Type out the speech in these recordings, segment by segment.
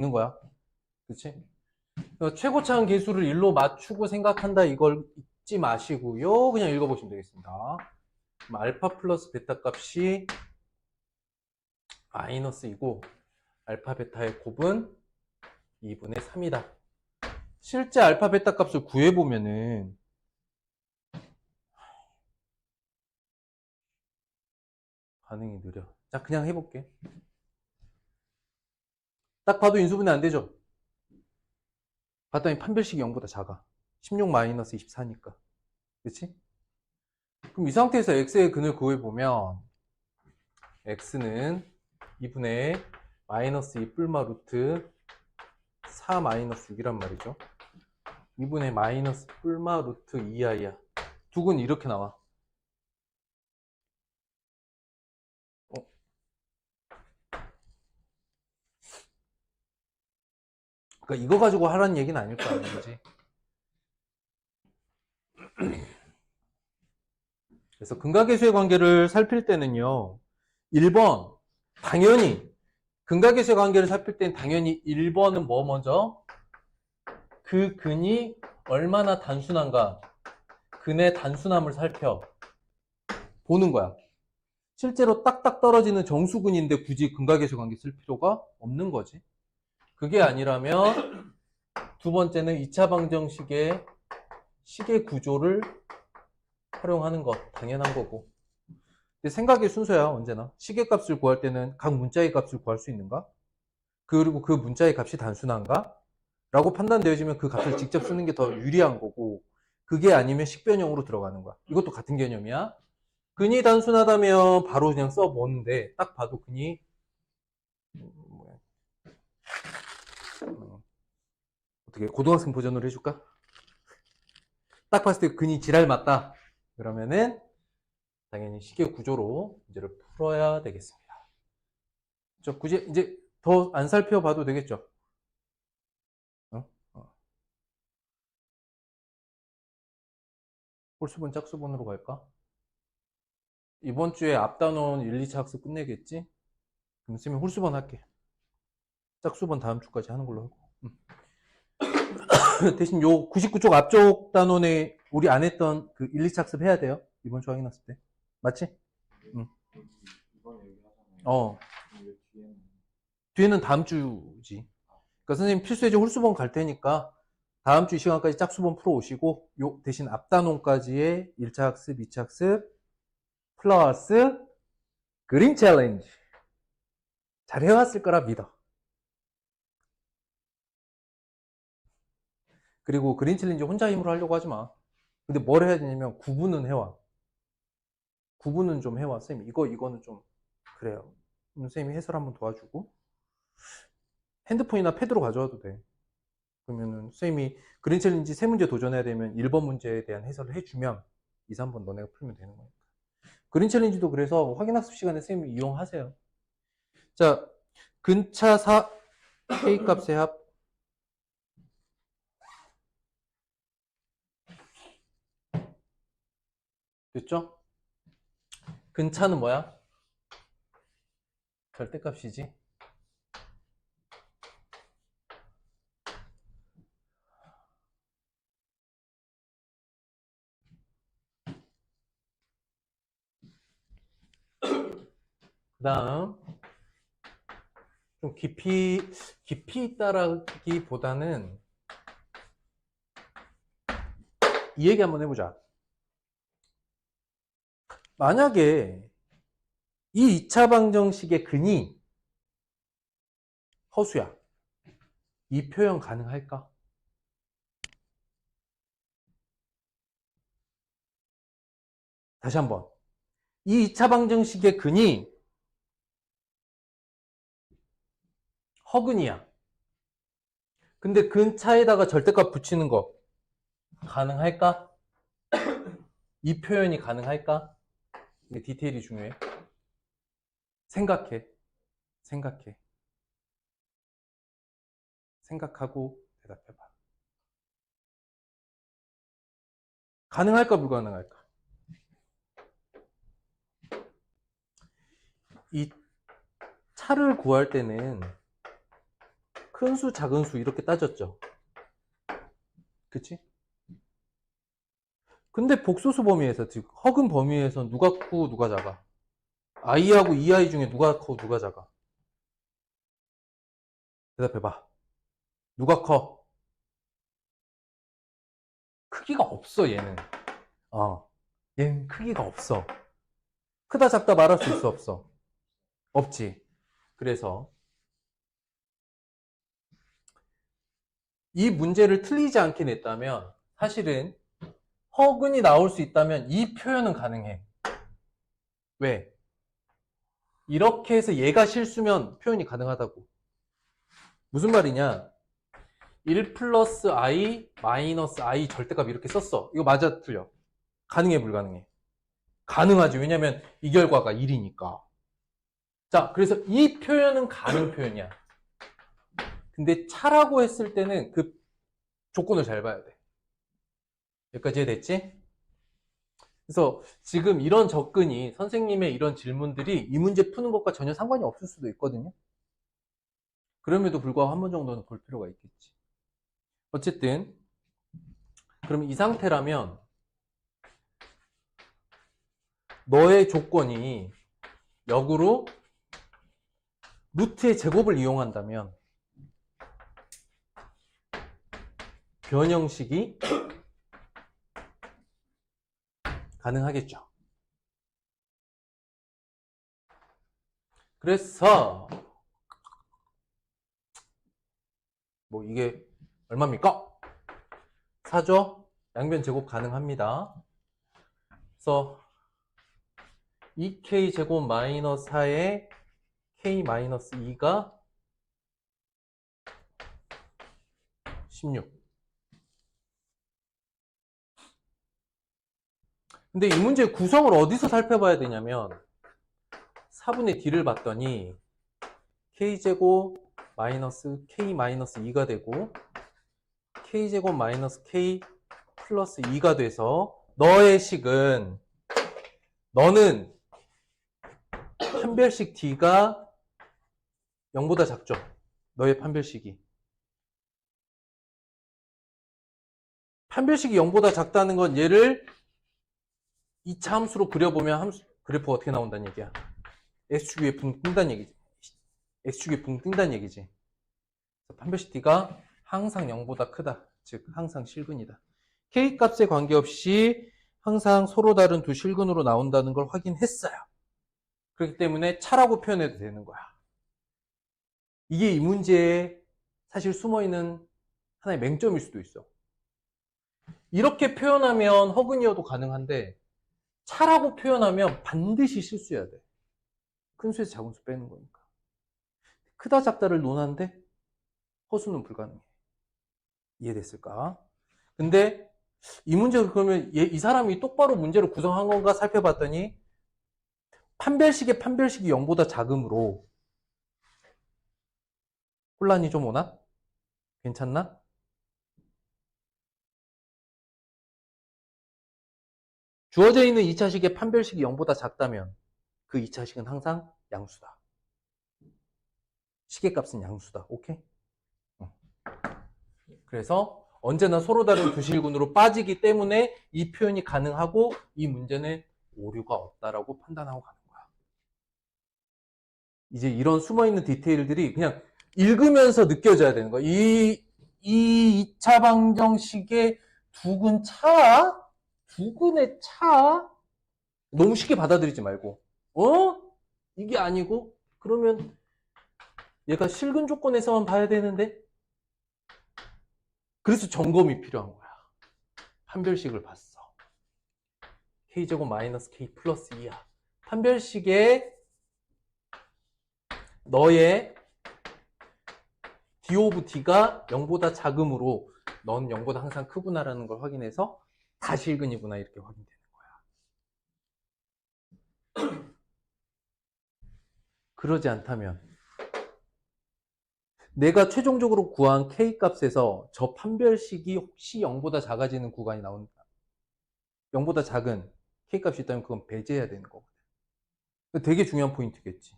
있는 거야. 그치? 최고차항 계수를 1로 맞추고 생각한다 이걸 잊지 마시고요. 그냥 읽어보시면 되겠습니다. 그럼 알파 플러스 베타 값이 마이너스이고 알파 베타의 곱은 2분의 3이다. 실제 알파 베타 값을 구해보면은 반응이 느려. 자, 그냥 해볼게. 딱 봐도 인수분해 안 되죠? 봤더니 판별식이 0보다 작아. 16 마이너스 24니까. 그치? 그럼 이 상태에서 x의 근을 구해보면 x는 2분의 마이너스 2 뿔마 루트 4 마이너스 6이란 말이죠. 2분의 마이너스 뿔마 루트 2i야. 두근 이렇게 나와. 그러니까 이거 가지고 하라는 얘기는 아닐 거 아니야, 그지? 그래서 근각계수의 관계를 살필 때는요, 1번, 당연히, 근각계수의 관계를 살필 때는 당연히 1번은 뭐 먼저? 그 근이 얼마나 단순한가, 근의 단순함을 살펴 보는 거야. 실제로 딱딱 떨어지는 정수근인데 굳이 근각계수 관계 쓸 필요가 없는 거지. 그게 아니라면 두 번째는 2차 방정식의 식의 구조를 활용하는 것 당연한 거고. 근데 생각의 순서야 언제나. 식의 값을 구할 때는 각 문자의 값을 구할 수 있는가? 그리고 그 문자의 값이 단순한가? 라고 판단되어지면 그 값을 직접 쓰는 게 더 유리한 거고, 그게 아니면 식변형으로 들어가는 거야. 이것도 같은 개념이야. 근이 단순하다면 바로 그냥 써보는데 딱 봐도 근이 어떻게 고등학생 버전으로 해줄까? 딱 봤을 때 근이 지랄 맞다. 그러면은 당연히 식의 구조로 문제를 풀어야 되겠습니다. 저 굳이 이제 더 안 살펴봐도 되겠죠? 어? 홀수분 짝수분으로 갈까? 이번 주에 앞단원 1, 2차 학습 끝내겠지? 그럼 쌤이 홀수분 할게. 짝수분 다음 주까지 하는 걸로 하고. 대신 요 99쪽 앞쪽 단원에 우리 안 했던 그 1, 2차 학습 해야 돼요. 이번 주 확인했을 때. 맞지? 응. 어. 뒤에는 다음 주지. 그러니까 선생님 필수예제 홀수본 갈 테니까 다음 주 이 시간까지 짝수본 풀어 오시고 요 대신 앞단원까지의 1차 학습, 2차 학습 플러스 그림 챌린지 잘 해왔을 거라 믿어. 그리고 그림 챌린지 혼자 힘으로 하려고 하지 마. 근데 뭘 해야 되냐면 구분은 해와. 구분은 좀 해와. 선생님 이거는 좀 그래요. 선생님이 해설 한번 도와주고 핸드폰이나 패드로 가져와도 돼. 그러면은 선생님이 그림 챌린지 3문제 도전해야 되면 1번 문제에 대한 해설을 해주면 2, 3번 너네가 풀면 되는 거니까. 그림 챌린지도 그래서 확인학습 시간에 선생님이 이용하세요. 자, 근차 4 K값의 합 됐죠? 근차는 뭐야? 절대값이지. 그 다음 좀 깊이 있다라기보다는 이 얘기 한번 해보자. 만약에 이 2차 방정식의 근이 허수야. 이 표현 가능할까? 다시 한번. 이 2차 방정식의 근이 허근이야. 근데 근차에다가 절대값 붙이는 거 가능할까? 이 표현이 가능할까? 이게 디테일이 중요해. 생각해. 생각해. 생각하고 대답해봐. 가능할까, 불가능할까? 이 차를 구할 때는 큰 수, 작은 수 이렇게 따졌죠. 그치? 근데 복소수 범위에서, 즉 허근 범위에서 누가 크고 누가 작아? i하고 2i 중에 누가 커, 누가 작아? 대답해봐. 누가 커? 크기가 없어, 얘는. 얘는 크기가 없어. 크다 작다 말할 수 있어, 없어? 없지. 그래서 이 문제를 틀리지 않게 냈다면 사실은 허근이 나올 수 있다면 이 표현은 가능해. 왜? 이렇게 해서 얘가 실수면 표현이 가능하다고. 무슨 말이냐? 1 플러스 i 마이너스 i 절대값 이렇게 썼어. 이거 맞아, 틀려? 가능해, 불가능해? 가능하지. 왜냐면 이 결과가 1이니까. 자, 그래서 이 표현은 가능 표현이야. 근데 차라고 했을 때는 그 조건을 잘 봐야 돼. 여기까지 됐지? 그래서 지금 이런 접근이 선생님의 이런 질문들이 이 문제 푸는 것과 전혀 상관이 없을 수도 있거든요. 그럼에도 불구하고 한 번 정도는 볼 필요가 있겠지. 어쨌든 그럼 이 상태라면 너의 조건이 역으로 루트의 제곱을 이용한다면 변형식이 가능하겠죠. 그래서 뭐 이게 얼마입니까? 4죠? 양변 제곱 가능합니다. 그래서 2k 제곱 마이너스 4에 k 마이너스 2가 16. 근데 이 문제의 구성을 어디서 살펴봐야 되냐면 4분의 d를 봤더니 k제곱 마이너스 k 마이너스 2가 되고 k제곱 마이너스 k 플러스 2가 돼서 너의 식은 너는 판별식 d가 0보다 작죠. 너의 판별식이. 판별식이 0보다 작다는 건 얘를 2차 함수로 그려보면 그래프가 어떻게 나온다는 얘기야. x축이 붕 뜬다는 얘기지. x축이 붕 뜬다는 얘기지. 판별식 d가 항상 0보다 크다. 즉 항상 실근이다. k 값에 관계없이 항상 서로 다른 두 실근으로 나온다는 걸 확인했어요. 그렇기 때문에 차라고 표현해도 되는 거야. 이게 이 문제에 사실 숨어있는 하나의 맹점일 수도 있어. 이렇게 표현하면 허근이어도 가능한데 차라고 표현하면 반드시 실수해야 돼. 큰 수에서 작은 수 빼는 거니까. 크다 작다를 논하는데 허수는 불가능해. 이해됐을까? 근데 이 문제가 그러면 이 사람이 똑바로 문제를 구성한 건가 살펴봤더니 판별식이 0보다 작으므로 혼란이 좀 오나? 괜찮나? 주어져 있는 2차식의 판별식이 0보다 작다면 그 2차식은 항상 양수다. 시계값은 양수다. 오케이? 그래서 언제나 서로 다른 두 실근으로 빠지기 때문에 이 표현이 가능하고 이 문제는 오류가 없다라고 판단하고 가는 거야. 이제 이런 숨어있는 디테일들이 그냥 읽으면서 느껴져야 되는 거야. 이 2차 방정식의 두근 차? 두근의 차? 너무 쉽게 받아들이지 말고 이게 아니고? 그러면 얘가 실근 조건에서만 봐야 되는데? 그래서 점검이 필요한 거야. 판별식을 봤어. k제곱 마이너스 k 플러스 2야. 판별식에 너의 d 오브 d가 0보다 작으므로 넌 0보다 항상 크구나라는 걸 확인해서 다 실근이구나 이렇게 확인되는 거야. 그러지 않다면 내가 최종적으로 구한 k 값에서 저 판별식이 혹시 0보다 작아지는 구간이 나온다. 0보다 작은 k 값이 있다면 그건 배제해야 되는 거거든. 되게 중요한 포인트겠지.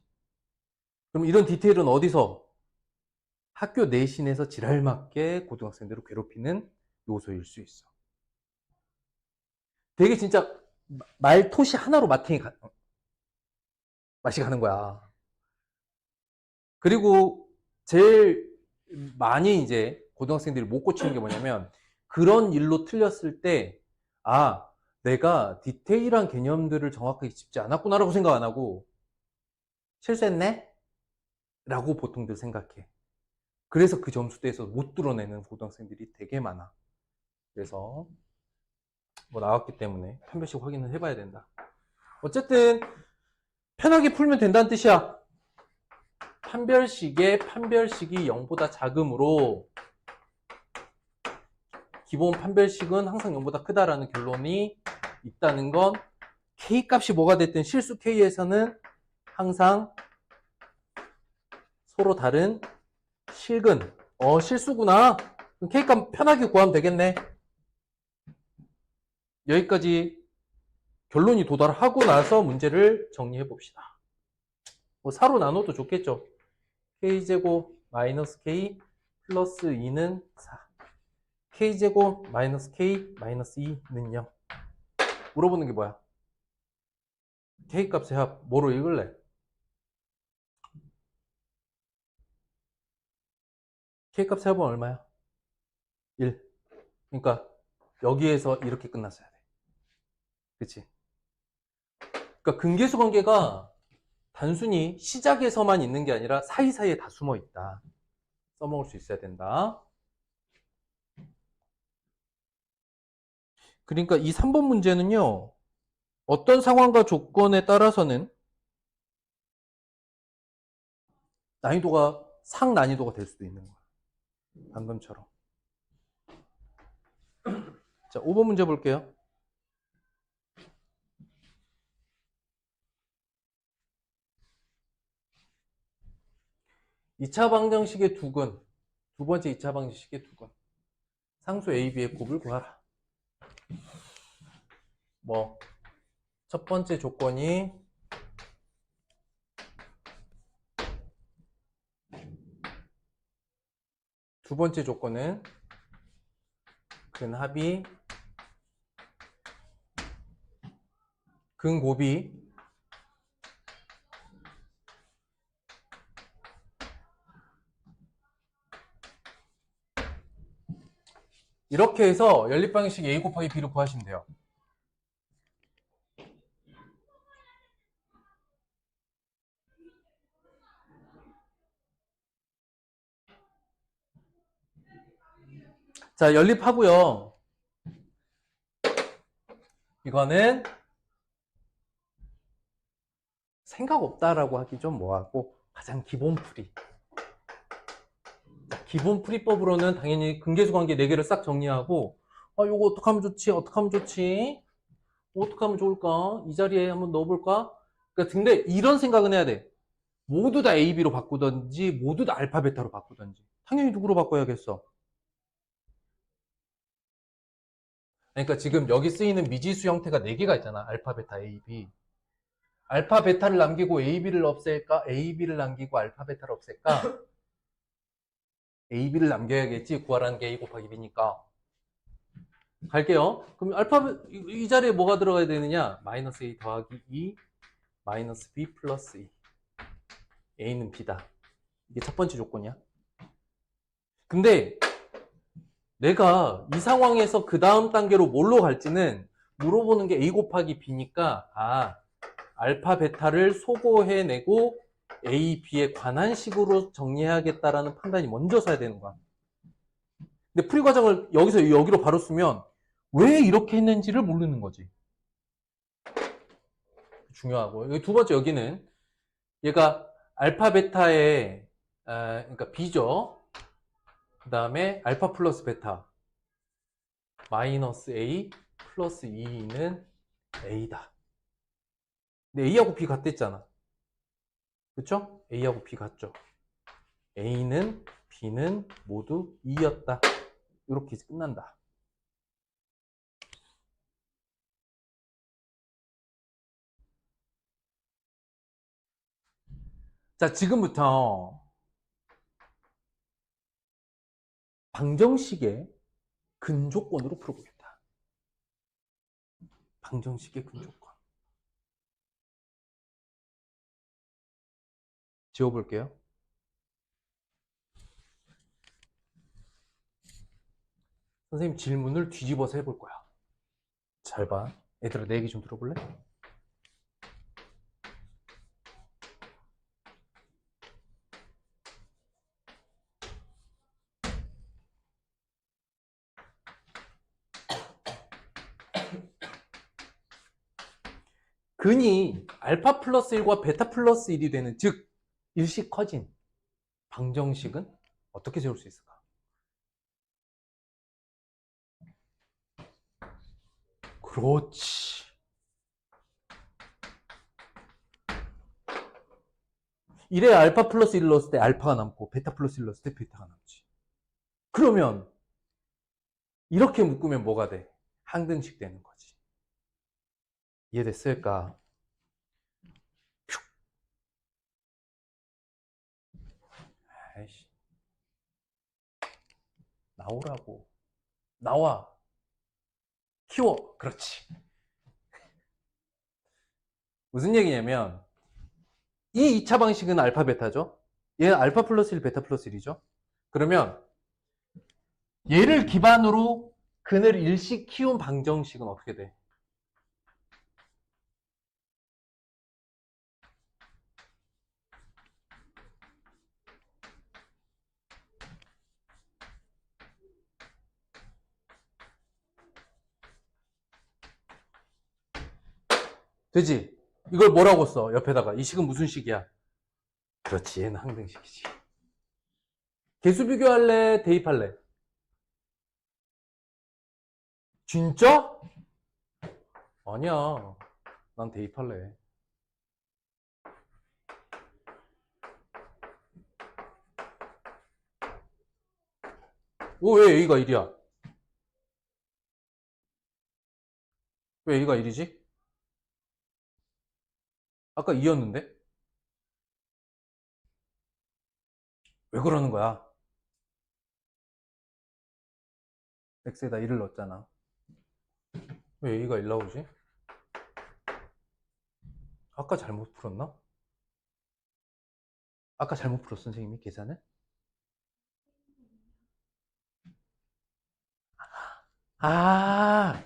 그럼 이런 디테일은 어디서 학교 내신에서 지랄맞게 고등학생들을 괴롭히는 요소일 수 있어. 되게 진짜 말토시 하나로 맛이 가는 거야. 그리고 제일 많이 이제 고등학생들이 못 고치는 게 뭐냐면 그런 일로 틀렸을 때 아, 내가 디테일한 개념들을 정확하게 짚지 않았구나라고 생각 안 하고 실수했네? 라고 보통들 생각해. 그래서 그 점수대에서 못 뚫어내는 고등학생들이 되게 많아. 그래서 뭐 나왔기 때문에 판별식 확인을 해봐야 된다. 어쨌든 편하게 풀면 된다는 뜻이야. 판별식이 0보다 작으므로 기본 판별식은 항상 0보다 크다라는 결론이 있다는 건 K값이 뭐가 됐든 실수 K에서는 항상 서로 다른 실근. 실수구나. 그럼 K값 편하게 구하면 되겠네. 여기까지 결론이 도달하고 나서 문제를 정리해 봅시다. 뭐 사로 나눠도 좋겠죠. K제곱 마이너스 K 플러스 2는 4. K제곱 마이너스 K 마이너스 2는 0. 물어보는 게 뭐야? K값의 합 뭐로 읽을래? K값의 합은 얼마야? 1. 그러니까 여기에서 이렇게 끝났어야 돼. 그치? 그러니까 근계수 관계가 단순히 시작에서만 있는 게 아니라 사이사이에 다 숨어 있다. 써먹을 수 있어야 된다. 그러니까 이 3번 문제는요. 어떤 상황과 조건에 따라서는 난이도가 상난이도가 될 수도 있는 거야. 방금처럼. 자, 5번 문제 볼게요. 2차 방정식의 두근, 두 번째 2차 방정식의 두근. 상수 A, B의 곱을 구하라. 뭐, 첫 번째 조건이 두 번째 조건은 근합이 근곱이 이렇게 해서 연립방정식 A 곱하기 B를 구하시면 돼요. 자, 연립하고요. 이거는 생각 없다라고 하기 좀 뭐하고 가장 기본 풀이. 자, 기본 풀이법으로는 당연히 근계수 관계 4개를 싹 정리하고 요거 어떻게 하면 좋지? 어떻게 하면 좋지? 어떻게 하면 좋을까? 이 자리에 한번 넣어볼까? 그러니까 근데 이런 생각은 해야 돼. 모두 다 A, B로 바꾸든지 모두 다 알파, 베타로 바꾸든지 당연히 누구로 바꿔야겠어? 그러니까 지금 여기 쓰이는 미지수 형태가 4개가 있잖아. 알파, 베타, A, B. 알파, 베타를 남기고 A, B를 없앨까? A, B를 남기고 알파, 베타를 없앨까? A, B를 남겨야겠지. 구하라는 게 A 곱하기 B니까. 갈게요. 그럼 알파, 이 자리에 뭐가 들어가야 되느냐? 마이너스 A 더하기 2, 마이너스 B 플러스 2. A는 B다. 이게 첫 번째 조건이야. 근데 내가 이 상황에서 그 다음 단계로 뭘로 갈지는 물어보는 게 A 곱하기 B니까 알파, 베타를 소거해내고 A, B에 관한 식으로 정리해야겠다라는 판단이 먼저 서야 되는 거야. 근데 풀이 과정을 여기서 여기로 바로 쓰면 왜 이렇게 했는지를 모르는 거지. 중요하고. 두 번째 여기는 얘가 알파, 베타의 그러니까 B죠. 그 다음에 알파 플러스 베타 마이너스 A 플러스 2는 A다. 근데 A하고 B 같댔잖아. 그쵸? A하고 B 같죠? A는 B는 모두 2였다. 이렇게 끝난다. 자, 지금부터 방정식의 근조건으로 풀어보겠다. 방정식의 근조건. 지워볼게요. 선생님 질문을 뒤집어서 해볼 거야. 잘 봐. 얘들아, 내 얘기 좀 들어볼래? 근이 알파 플러스 1과 베타 플러스 1이 되는, 즉 일식 커진 방정식은 어떻게 세울 수 있을까? 그렇지. 1에 알파 플러스 1을 넣었을 때 알파가 남고 베타 플러스 1을 넣었을 때 베타가 남지. 그러면 이렇게 묶으면 뭐가 돼? 항등식 되는 거지. 이해됐을까? 아이씨. 나오라고. 나와. 키워. 그렇지. 무슨 얘기냐면 이 2차 방식은 알파 베타죠. 얘는 알파 플러스 1 베타 플러스 1이죠. 그러면 얘를 기반으로 근을 일식 키운 방정식은 어떻게 돼? 되지? 이걸 뭐라고 써? 옆에다가 이 식은 무슨 식이야? 그렇지, 얘는 항등식이지. 개수 비교할래? 대입할래? 진짜? 아니야. 난 대입할래. 오, 왜 A가 1이야? 왜 A가 1이지? 아까 2였는데? 왜 그러는 거야? X에다 1을 넣었잖아. 왜 A가 1 나오지? 아까 잘못 풀었나? 아까 잘못 풀었어, 선생님이 계산을? 아,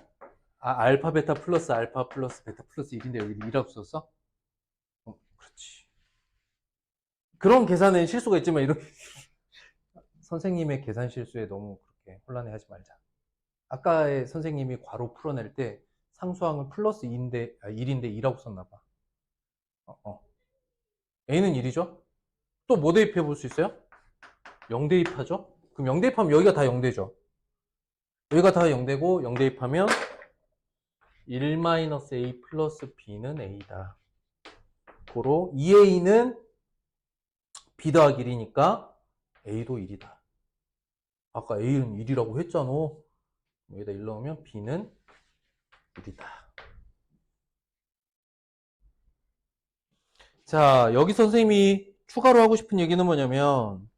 알파 베타 플러스 알파 플러스 베타 플러스 1인데 여기 2라고 썼어? 그렇지. 그런 계산엔 실수가 있지만 이렇게 선생님의 계산 실수에 너무 그렇게 혼란해 하지 말자. 아까의 선생님이 괄호 풀어낼 때 상수항을 플러스 2인데, 1인데 2라고 썼나 봐. A는 1이죠? 또 뭐 대입해 볼 수 있어요? 0 대입하죠? 그럼 0 대입하면 여기가 다 0대죠? 여기가 다 0대고 0 대입하면 1-A 플러스 B는 A다. 고로 2A는 B 더하기 1이니까 A도 1이다. 아까 A는 1이라고 했잖아. 여기다 1 넣으면 B는 1이다. 자, 여기 선생님이 추가로 하고 싶은 얘기는 뭐냐면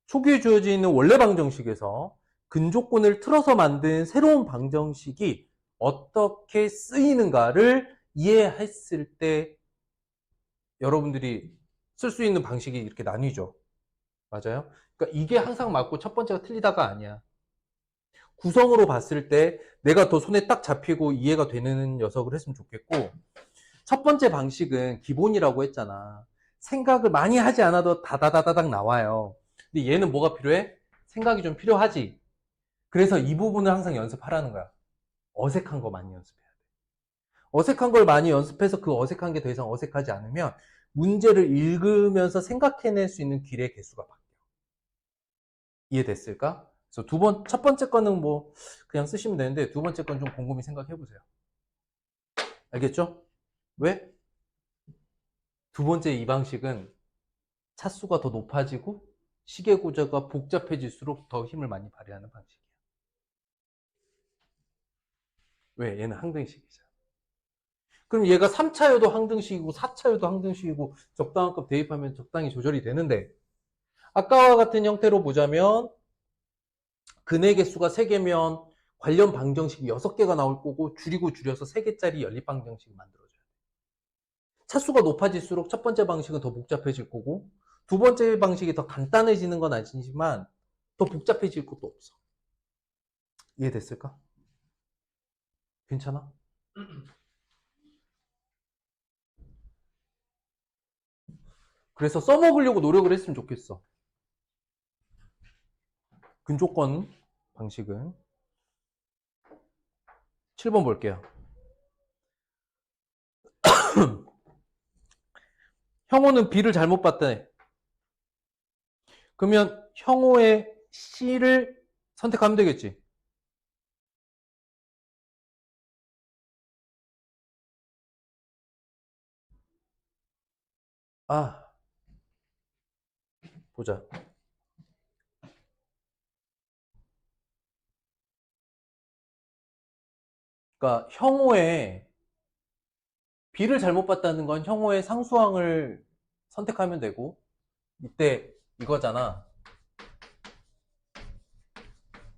초기에 주어져 있는 원래 방정식에서 근조건을 틀어서 만든 새로운 방정식이 어떻게 쓰이는가를 이해했을 때 여러분들이 쓸 수 있는 방식이 이렇게 나뉘죠. 맞아요? 그러니까 이게 항상 맞고 첫 번째가 틀리다가 아니야. 구성으로 봤을 때 내가 더 손에 딱 잡히고 이해가 되는 녀석을 했으면 좋겠고, 첫 번째 방식은 기본이라고 했잖아. 생각을 많이 하지 않아도 다다다다닥 나와요. 근데 얘는 뭐가 필요해? 생각이 좀 필요하지. 그래서 이 부분을 항상 연습하라는 거야. 어색한 거 많이 연습해야 돼. 어색한 걸 많이 연습해서 그 어색한 게 더 이상 어색하지 않으면 문제를 읽으면서 생각해낼 수 있는 길의 개수가 바뀌어. 이해됐을까? 그래서 첫 번째 거는 뭐 그냥 쓰시면 되는데 두 번째 건 좀 곰곰이 생각해 보세요. 알겠죠? 왜? 두 번째 이 방식은 차수가 더 높아지고 시계 구조가 복잡해질수록 더 힘을 많이 발휘하는 방식이야. 왜? 얘는 항등식이잖아. 그럼 얘가 3차여도 항등식이고 4차여도 항등식이고 적당한 값 대입하면 적당히 조절이 되는데, 아까와 같은 형태로 보자면 근의 개수가 3개면 관련 방정식이 6개가 나올 거고 줄이고 줄여서 3개짜리 연립 방정식을 만들어줘요. 차수가 높아질수록 첫 번째 방식은 더 복잡해질 거고 두 번째 방식이 더 간단해지는 건 아니지만 더 복잡해질 것도 없어. 이해됐을까? 괜찮아? 그래서 써먹으려고 노력을 했으면 좋겠어. 근조건 방식은 7번 볼게요. 형호는 B를 잘못 봤대. 그러면 형호의 C를 선택하면 되겠지. 아, 보자. 그러니까 형호의 B를 잘못 봤다는 건 형호의 상수항을 선택하면 되고, 이때 이거잖아.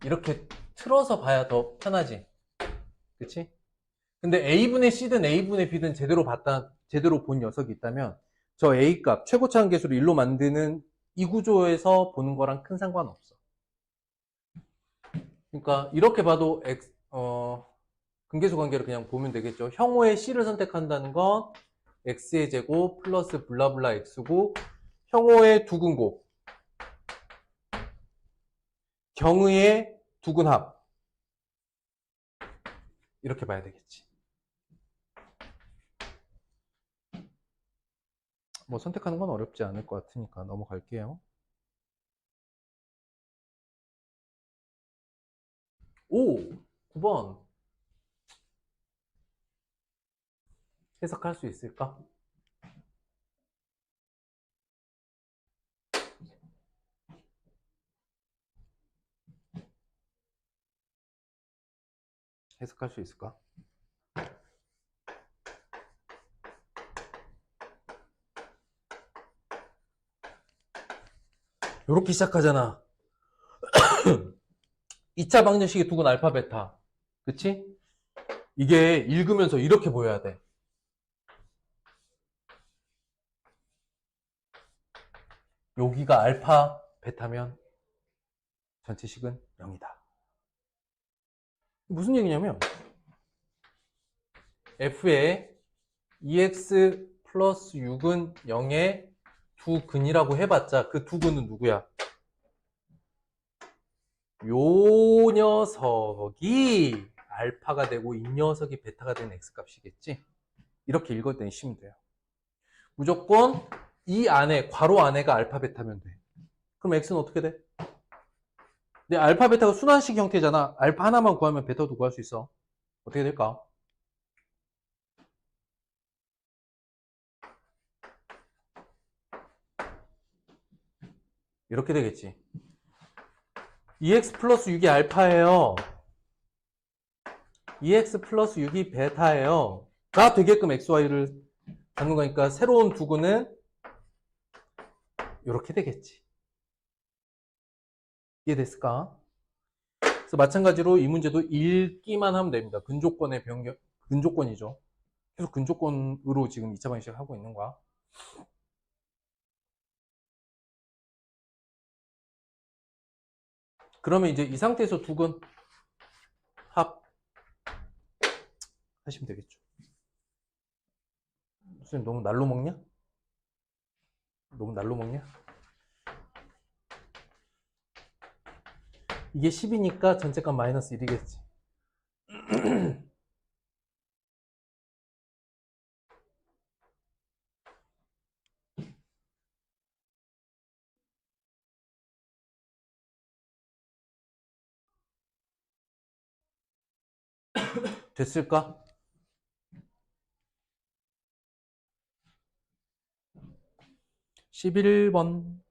이렇게 틀어서 봐야 더 편하지. 그치? 근데 A분의 C든 A분의 B든 제대로 본 녀석이 있다면 저 A값, 최고차 한계수를 1로 만드는 이 구조에서 보는 거랑 큰 상관없어. 그러니까 이렇게 봐도 근계수 관계를 그냥 보면 되겠죠. 형호의 C를 선택한다는 건 X의 제곱 플러스 블라블라 X고, 형호의 두근곱, 경의의 두근합. 이렇게 봐야 되겠지. 뭐 선택하는 건 어렵지 않을 것 같으니까 넘어갈게요. 오! 9번. 해석할 수 있을까? 해석할 수 있을까? 이렇게 시작하잖아. 2차 방정식의 두근 알파 베타. 그치? 이게 읽으면서 이렇게 보여야 돼. 여기가 알파 베타면 전체식은 0이다. 무슨 얘기냐면 f의 2x 플러스 6은 0의 두 근이라고 해봤자 그 두 근은 누구야? 요 녀석이 알파가 되고 이 녀석이 베타가 되는 x값이겠지? 이렇게 읽어내시면 돼요. 무조건 이 안에, 괄호 안에가 알파 베타면 돼. 그럼 x는 어떻게 돼? 근데 알파 베타가 순환식 형태잖아. 알파 하나만 구하면 베타도 구할 수 있어. 어떻게 될까? 이렇게 되겠지. 2x 플러스 6이 알파예요. 2x 플러스 6이 베타예요. 가 되게끔 xy를 잡는 거니까 새로운 두근은 이렇게 되겠지. 이해됐을까? 그래서 마찬가지로 이 문제도 읽기만 하면 됩니다. 근조건의 변경, 근조건이죠. 계속 근조건으로 지금 2차 방식을 하고 있는 거야. 그러면 이제 이 상태에서 두근 합 하시면 되겠죠. 선생님 너무 날로 먹냐? 너무 날로 먹냐? 이게 10이니까 전체값 마이너스 1이겠지. 됐을까? 11번.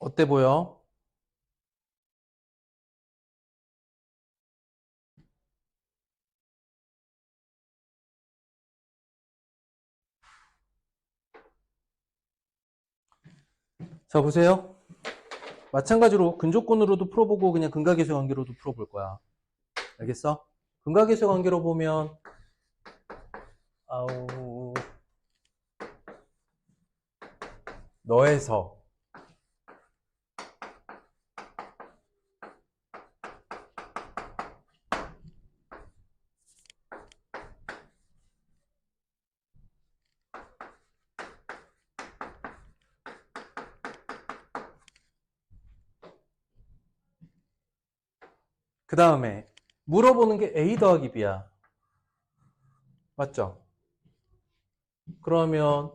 어때 보여? 자, 보세요. 마찬가지로 근조건으로도 풀어보고 그냥 근각계수 관계로도 풀어볼 거야. 알겠어? 근각계수 관계로 보면 아우 너에서 그 다음에 물어보는 게 A 더하기 B야. 맞죠? 그러면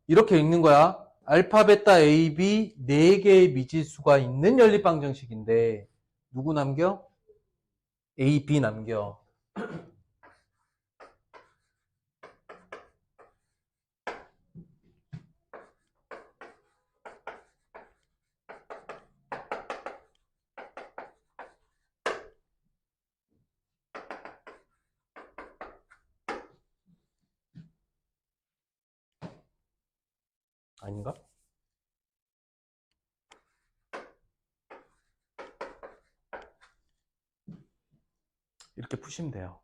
이렇게 읽는 거야. 알파, 베타, A, B 4개의 미지수가 있는 연립방정식인데 누구 남겨? A, B 남겨. 아닌가? 이렇게 푸시면 돼요.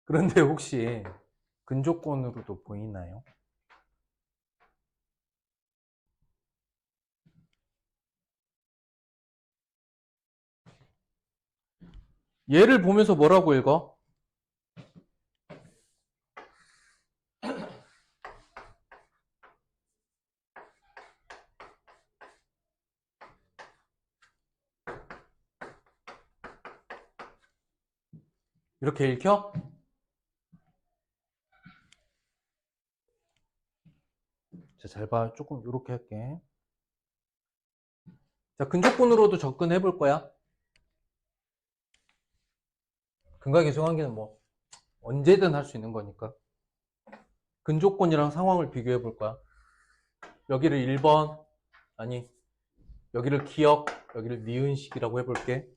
그런데 혹시 근조건으로도 보이나요? 얘를 보면서 뭐라고 읽어? 이렇게 읽혀? 자, 잘 봐. 조금 이렇게 할게. 자, 근조건으로도 접근해 볼 거야. 근각계수 관계는 뭐 언제든 할 수 있는 거니까. 근조건이랑 상황을 비교해 볼 거야. 여기를 1번, 아니, 여기를 기억, 여기를 니은식이라고 해볼게.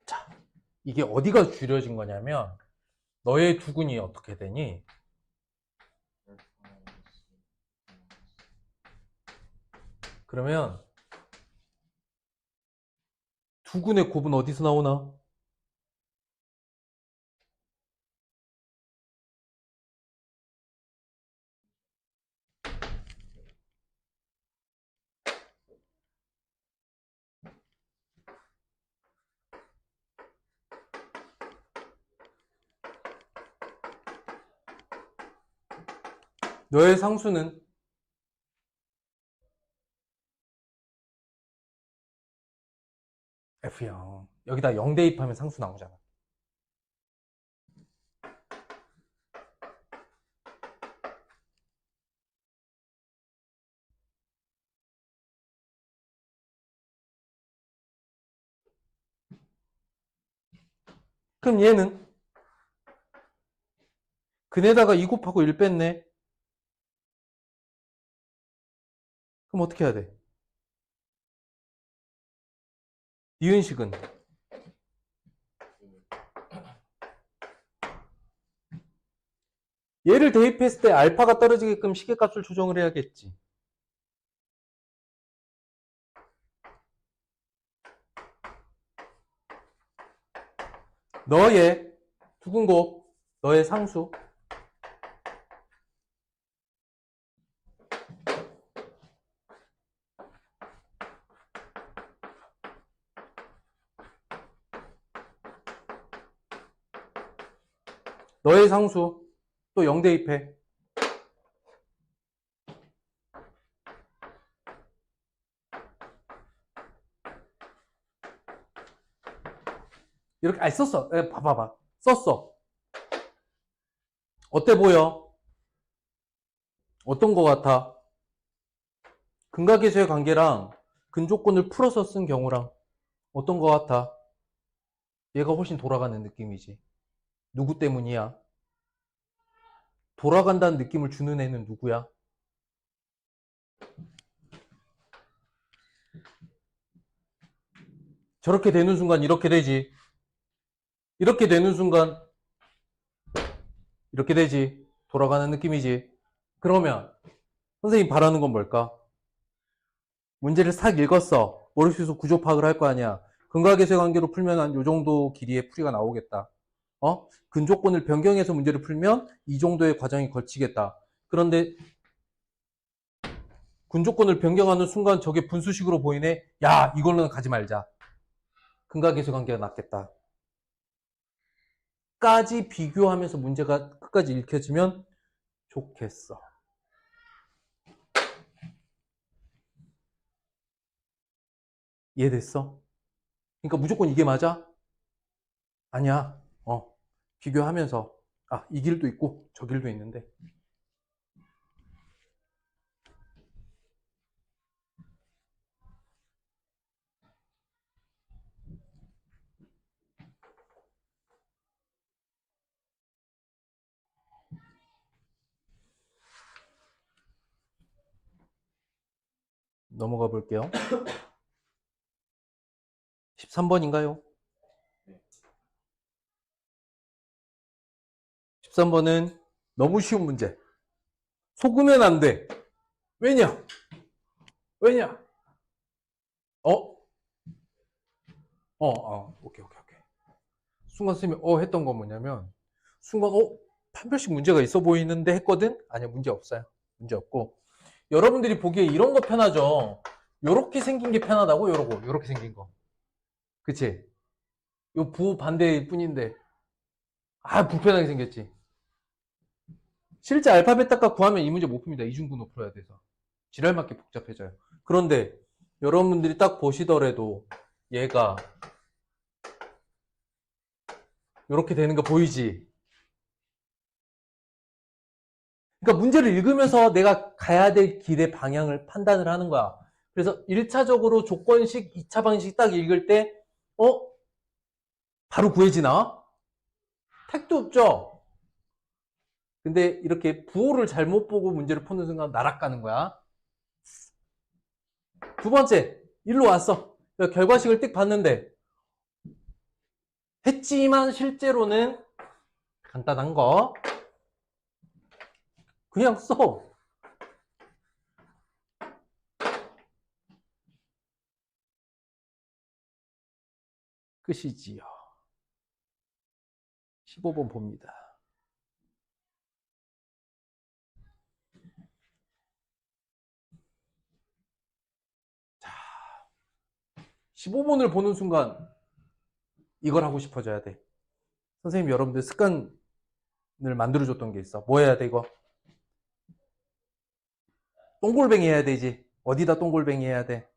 자, 이게 어디가 줄여진 거냐면 너의 두근이 어떻게 되니? 그러면 두근의 곱은 어디서 나오나? 너의 상수는 F형. 여기다 0 대입하면 상수 나오잖아. 그럼 얘는 근에다가 2 곱하고 1 뺐네. 그럼 어떻게 해야 돼? 니은식은 얘를 대입했을 때 알파가 떨어지게끔 시계값을 조정을 해야겠지. 너의 두근곱, 너의 상수 너의 상수 또 0 대입해. 이렇게 썼어. 봐봐봐. 썼어. 어때 보여? 어떤 거 같아? 근각계수의 관계랑 근조건을 풀어서 쓴 경우랑 어떤 거 같아? 얘가 훨씬 돌아가는 느낌이지. 누구 때문이야? 돌아간다는 느낌을 주는 애는 누구야? 저렇게 되는 순간 이렇게 되지. 이렇게 되는 순간 이렇게 되지. 돌아가는 느낌이지. 그러면 선생님 바라는 건 뭘까? 문제를 싹 읽었어. 머릿속에서 구조 파악을 할 거 아니야. 근각계수의 관계로 풀면 한 요 정도 길이의 풀이가 나오겠다. 근조건을 변경해서 문제를 풀면 이 정도의 과정이 걸치겠다. 그런데 근조건을 변경하는 순간 저게 분수식으로 보이네. 야, 이걸로는 가지 말자. 근각계수 관계가 낫겠다. 까지 비교하면서 문제가 끝까지 읽혀지면 좋겠어. 이해됐어? 그러니까 무조건 이게 맞아? 아니야. 비교하면서 이 길도 있고 저 길도 있는데 넘어가 볼게요. 13번인가요? 13번은 너무 쉬운 문제. 속으면 안 돼. 왜냐? 왜냐? 오케이. 순간 쌤이 했던 건 뭐냐면 순간 판별식 문제가 있어 보이는데 했거든? 아니야, 문제 없어요. 문제 없고 여러분들이 보기에 이런 거 편하죠? 요렇게 생긴 게 편하다고? 요렇게 생긴 거. 그치? 요 부호 반대일 뿐인데 불편하게 생겼지. 실제 알파벳 닦아 구하면 이 문제 못 풉니다. 이중분호 풀어야 돼서. 지랄맞게 복잡해져요. 그런데 여러분들이 딱 보시더라도 얘가 이렇게 되는 거 보이지? 그러니까 문제를 읽으면서 내가 가야 될 길의 방향을 판단을 하는 거야. 그래서 1차적으로 조건식, 2차 방식 딱 읽을 때 바로 구해지나? 택도 없죠? 근데 이렇게 부호를 잘못 보고 문제를 푸는 순간 날아가는 거야. 두 번째, 일로 왔어. 결과식을 띡 봤는데 했지만 실제로는 간단한 거 그냥 써. 끝이지요. 15번 봅니다. 자, 15번을 보는 순간 이걸 하고 싶어져야 돼. 선생님 여러분들 습관을 만들어줬던 게 있어. 뭐 해야 돼 이거? 똥골뱅이 해야 되지. 어디다 똥골뱅이 해야 돼?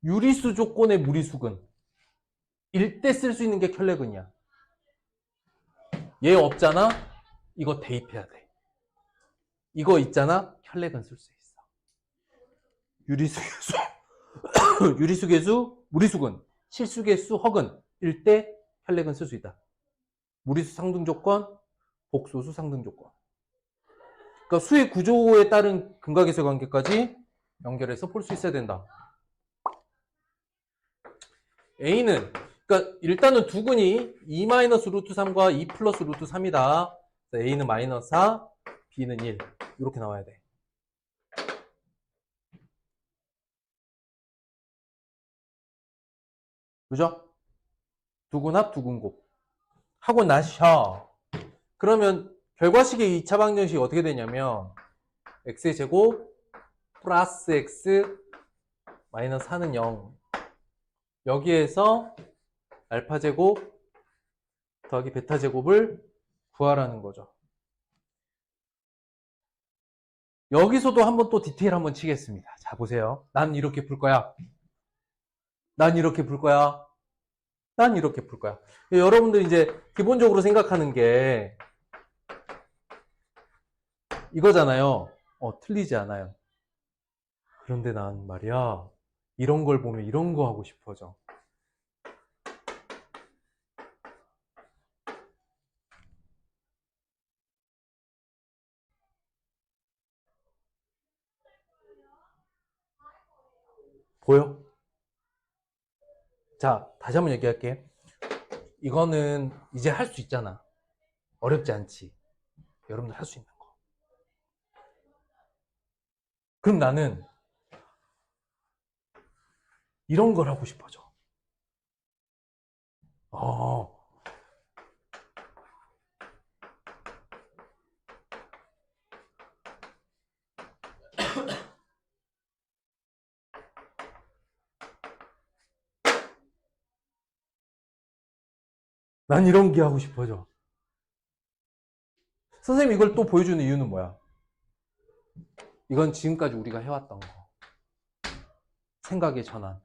유리수 조건의 무리수근. 일 때 쓸 수 있는 게 켤레근이야. 얘 없잖아? 이거 대입해야 돼. 이거 있잖아? 켤레근 쓸 수 있어. 유리수계수, 유리수계수, 무리수근, 실수계수, 허근. 일 때 켤레근 쓸 수 있다. 무리수 상등 조건, 복소수 상등 조건. 그러니까 수의 구조에 따른 근각계수의 관계까지 연결해서 풀 수 있어야 된다. A는 그러니까 일단은 두근이 2 루트 3과 2 플러스 루트 3이다. A는 마이너스 4, B는 1 이렇게 나와야 돼. 그죠? 두근합, 두근곱 하고 나셔. 그러면 결과식의 2차 방정식이 어떻게 되냐면 x의 제곱 플러스 x 마이너스 4는 0 여기에서 알파 제곱 더하기 베타 제곱을 구하라는 거죠. 여기서도 한번 또 디테일 한번 치겠습니다. 자, 보세요. 난 이렇게 풀 거야. 난 이렇게 풀 거야. 난 이렇게 풀 거야. 여러분들 이제 기본적으로 생각하는 게 이거잖아요. 틀리지 않아요. 그런데 난 말이야, 이런 걸 보면 이런 거 하고 싶어져. 보여? 자, 다시 한번 얘기할게. 이거는 이제 할 수 있잖아. 어렵지 않지. 여러분들 할 수 있는 거. 그럼 나는 이런 걸 하고 싶어져. 난 이런 게 하고 싶어져. 선생님 이걸 또 보여주는 이유는 뭐야? 이건 지금까지 우리가 해왔던 거. 생각의 전환.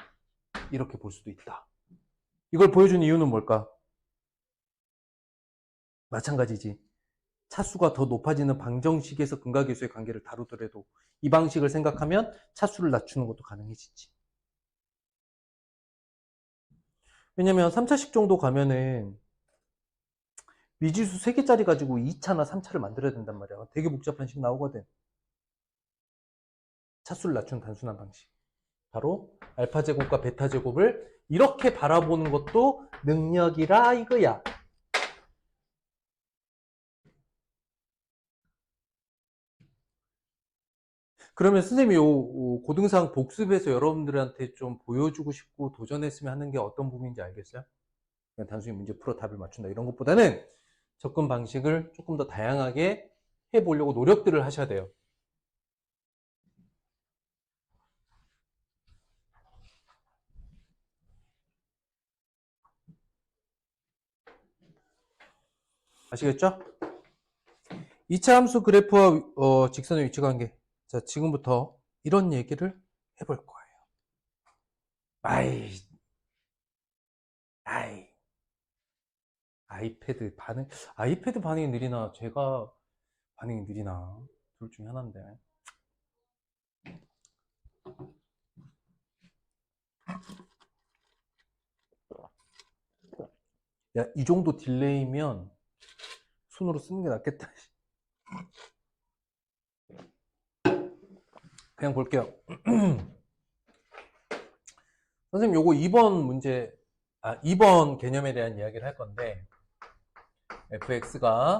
이렇게 볼 수도 있다. 이걸 보여주는 이유는 뭘까? 마찬가지지. 차수가 더 높아지는 방정식에서 근각계수의 관계를 다루더라도 이 방식을 생각하면 차수를 낮추는 것도 가능해지지. 왜냐면 3차식 정도 가면은 미지수 3개짜리 가지고 2차나 3차를 만들어야 된단 말이야. 되게 복잡한 식 나오거든. 차수를 낮춘 단순한 방식. 바로 알파 제곱과 베타 제곱을 이렇게 바라보는 것도 능력이라 이거야. 그러면 선생님이 요 고등상 복습에서 여러분들한테 좀 보여주고 싶고 도전했으면 하는 게 어떤 부분인지 알겠어요? 그냥 단순히 문제 풀어 답을 맞춘다 이런 것보다는 접근 방식을 조금 더 다양하게 해보려고 노력들을 하셔야 돼요. 아시겠죠? 2차 함수 그래프와 직선의 위치 관계. 자, 지금부터 이런 얘기를 해볼 거예요. 아이, 아이패드 반응이 느리나, 제가 반응이 느리나, 둘 중에 하나인데. 야, 이 정도 딜레이면 손으로 쓰는 게 낫겠다. 그냥 볼게요. 선생님, 요거 2번 개념에 대한 이야기를 할 건데, fx가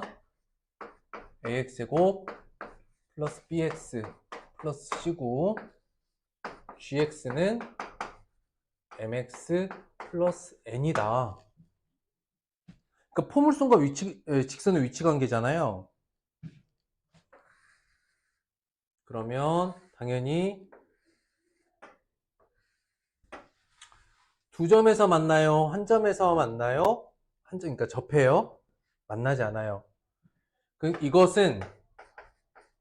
ax제곱 플러스 bx 플러스 c고, gx는 mx 플러스 n이다. 그러니까 포물선과 직선의 위치 관계잖아요. 그러면 당연히 두 점에서 만나요? 한 점에서 만나요? 그러니까 접해요? 만나지 않아요. 이것은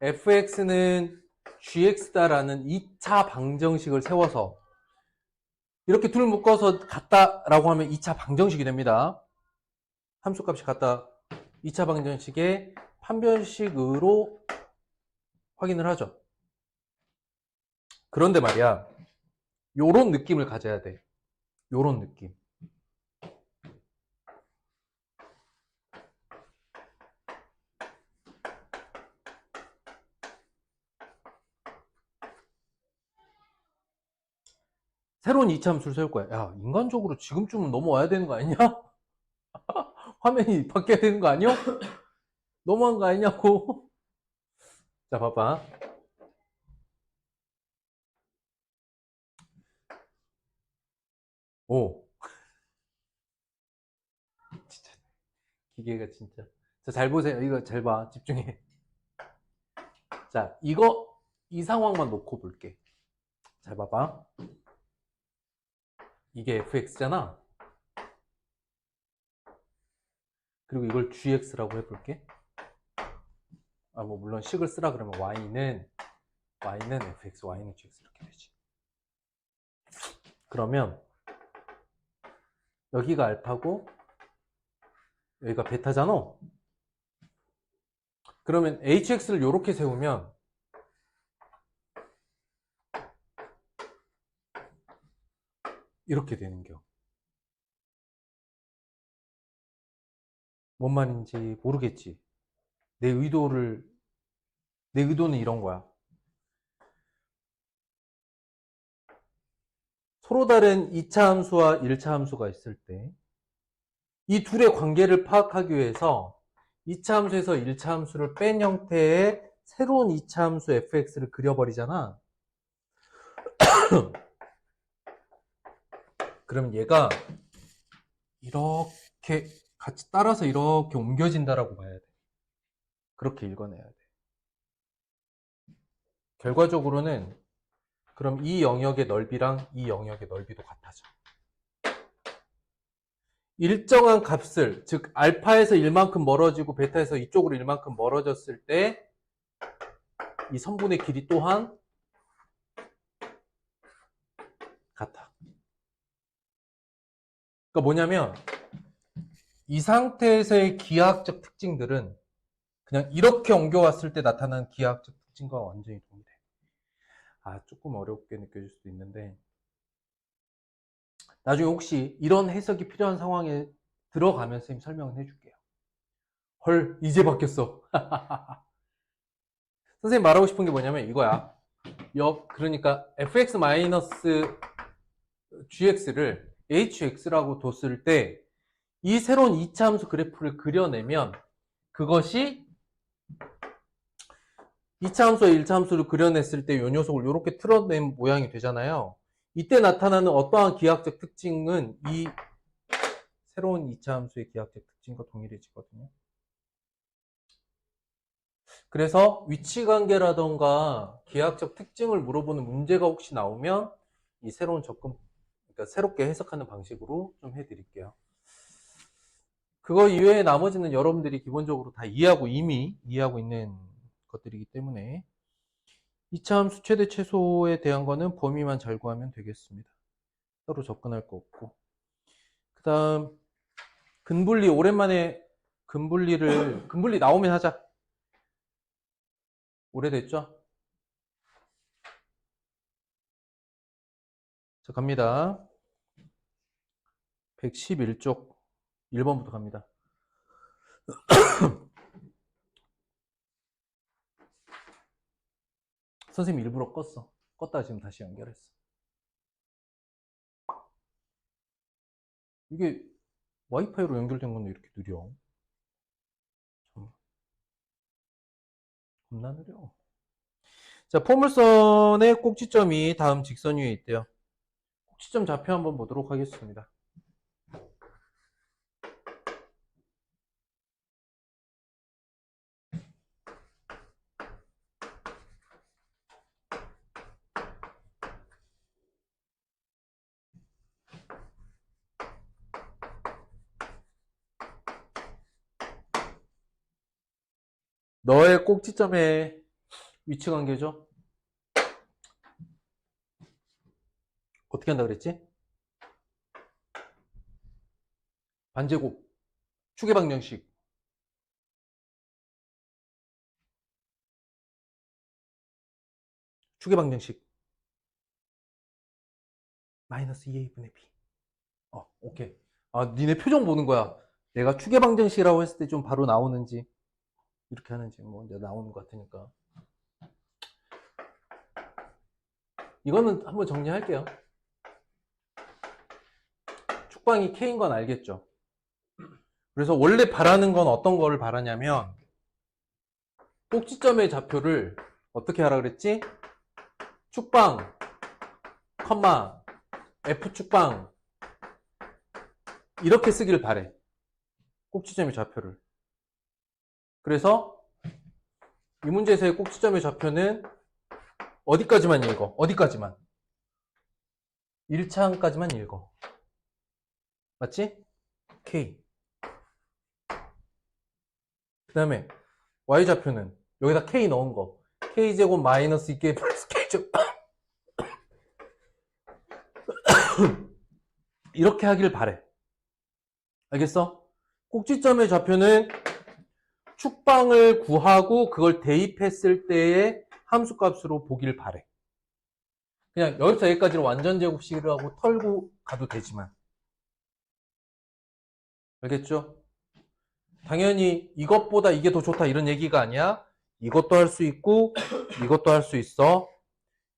fx는 gx다라는 2차 방정식을 세워서 이렇게 둘 묶어서 같다라고 하면 2차 방정식이 됩니다. 함수값이 같다. 2차 방정식의 판별식으로 확인을 하죠. 그런데 말이야, 요런 느낌을 가져야 돼. 요런 느낌. 새로운 2차 함수를 세울 거야. 야, 인간적으로 지금쯤은 넘어와야 되는 거 아니냐? 화면이 바뀌어야 되는 거 아니야? 너무한 거 아니냐고? 자, 봐봐. 오. 진짜. 기계가 진짜. 자, 잘 보세요. 이거 잘 봐. 집중해. 자, 이 상황만 놓고 볼게. 잘 봐봐. 이게 fx잖아. 그리고 이걸 gx라고 해볼게. 뭐 물론 식을 쓰라 그러면 y는 fx, y는 gx 이렇게 되지. 그러면 여기가 알파고 여기가 베타잖아. 그러면 hx를 이렇게 세우면 이렇게 되는겨. 뭔 말인지 모르겠지. 내 의도는 이런 거야. 서로 다른 2차 함수와 1차 함수가 있을 때 이 둘의 관계를 파악하기 위해서 2차 함수에서 1차 함수를 뺀 형태의 새로운 2차 함수 fx를 그려버리잖아. 그럼 얘가 이렇게 같이 따라서 이렇게 옮겨진다라고 봐야 돼. 그렇게 읽어내야 돼. 결과적으로는 그럼 이 영역의 넓이랑 이 영역의 넓이도 같아져. 일정한 값을, 즉 알파에서 1만큼 멀어지고 베타에서 이쪽으로 1만큼 멀어졌을 때 이 선분의 길이 또한 같아. 그러니까 뭐냐면 이 상태에서의 기하학적 특징들은 그냥 이렇게 옮겨왔을 때 나타나는 기하학적 특징과 완전히 동일해. 조금 어렵게 느껴질 수도 있는데 나중에 혹시 이런 해석이 필요한 상황에 들어가면 선생님 설명을 해줄게요. 헐, 이제 바뀌었어. 선생님 말하고 싶은 게 뭐냐면 이거야. 그러니까 fx-gx를 hx라고 뒀을 때 이 새로운 2차 함수 그래프를 그려내면 그것이 2차 함수와 1차 함수를 그려냈을 때 이 녀석을 이렇게 틀어낸 모양이 되잖아요. 이때 나타나는 어떠한 기하학적 특징은 이 새로운 2차 함수의 기하학적 특징과 동일해지거든요. 그래서 위치관계라던가 기하학적 특징을 물어보는 문제가 혹시 나오면 이 새로운 그러니까 새롭게 해석하는 방식으로 좀 해드릴게요. 그거 이외에 나머지는 여러분들이 기본적으로 다 이미 이해하고 있는 것들이기 때문에 2차 함수 최대 최소에 대한 거는 범위만 잘 구하면 되겠습니다. 따로 접근할 거 없고. 그 다음 근분리, 오랜만에 근분리 나오면 하자. 오래됐죠? 자, 갑니다. 111쪽 1번부터 갑니다. 선생님 일부러 껐어. 껐다가 지금 다시 연결했어. 이게 와이파이로 연결된 건데 이렇게 느려. 참, 겁나 느려. 자, 포물선의 꼭지점이 다음 직선 위에 있대요. 꼭지점 좌표 한번 보도록 하겠습니다. 너의 꼭지점의 위치 관계죠? 어떻게 한다 그랬지? 반제곱, 축의 방정식. 축의 방정식. 마이너스 2a분의 b. 오케이. 니네 표정 보는 거야. 내가 축의 방정식이라고 했을 때 좀 바로 나오는지, 이렇게 하는지, 이제 나오는 것 같으니까. 이거는 한번 정리할게요. 축방이 K인 건 알겠죠? 그래서 원래 바라는 건 어떤 거를 바라냐면, 꼭지점의 좌표를 어떻게 하라 그랬지? 축방, 컴마, F축방, 이렇게 쓰기를 바래. 꼭지점의 좌표를. 그래서 이 문제에서의 꼭지점의 좌표는 어디까지만 읽어? 어디까지만? 1차항까지만 읽어. 맞지? K. 다음에 y좌표는 여기다 k 넣은 거. k제곱 마이너스 2k 플러스 k제곱. 이렇게 하길 바래. 알겠어? 꼭지점의 좌표는 축방을 구하고 그걸 대입했을 때의 함수값으로 보길 바래. 그냥 여기서 여기까지를 완전 제곱식이라고 털고 가도 되지만. 알겠죠? 당연히 이것보다 이게 더 좋다 이런 얘기가 아니야. 이것도 할 수 있고 이것도 할 수 있어.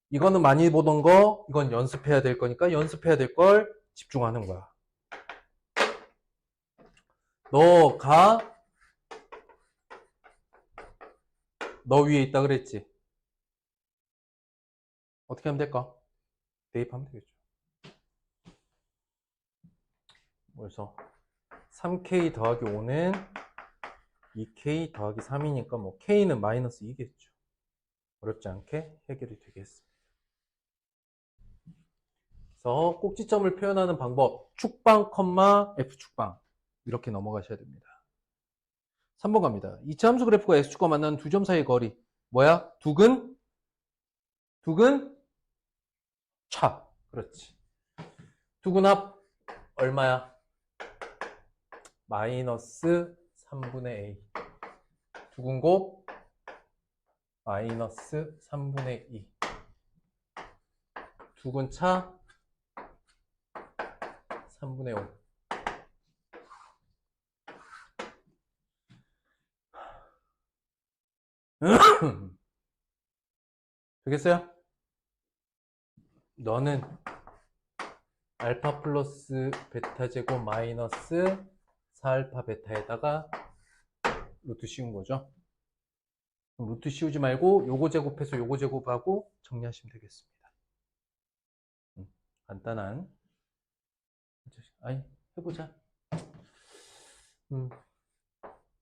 이거는 많이 보던 거, 이건 연습해야 될 거니까 연습해야 될 걸 집중하는 거야. 너가 너 위에 있다 그랬지? 어떻게 하면 될까? 대입하면 되겠죠. 그래서 3k 더하기 5는 2k 더하기 3이니까 뭐 k는 마이너스 2겠죠. 어렵지 않게 해결이 되겠습니다. 그래서 꼭지점을 표현하는 방법 축방, F축방 이렇게 넘어가셔야 됩니다. 3번 갑니다. 이차 함수 그래프가 X축과 만나는 두 점 사이의 거리 뭐야? 두근? 차. 그렇지. 두근합 얼마야? 마이너스 3분의 A. 두근곱 마이너스 3분의 2. 두근차 3분의 5. 되겠어요? 너는 알파 플러스 베타 제곱 마이너스 4알파 베타에다가 루트 씌운 거죠. 그럼 루트 씌우지 말고 요거 제곱해서 요거 제곱하고 정리하시면 되겠습니다. 간단한 아니 해보자.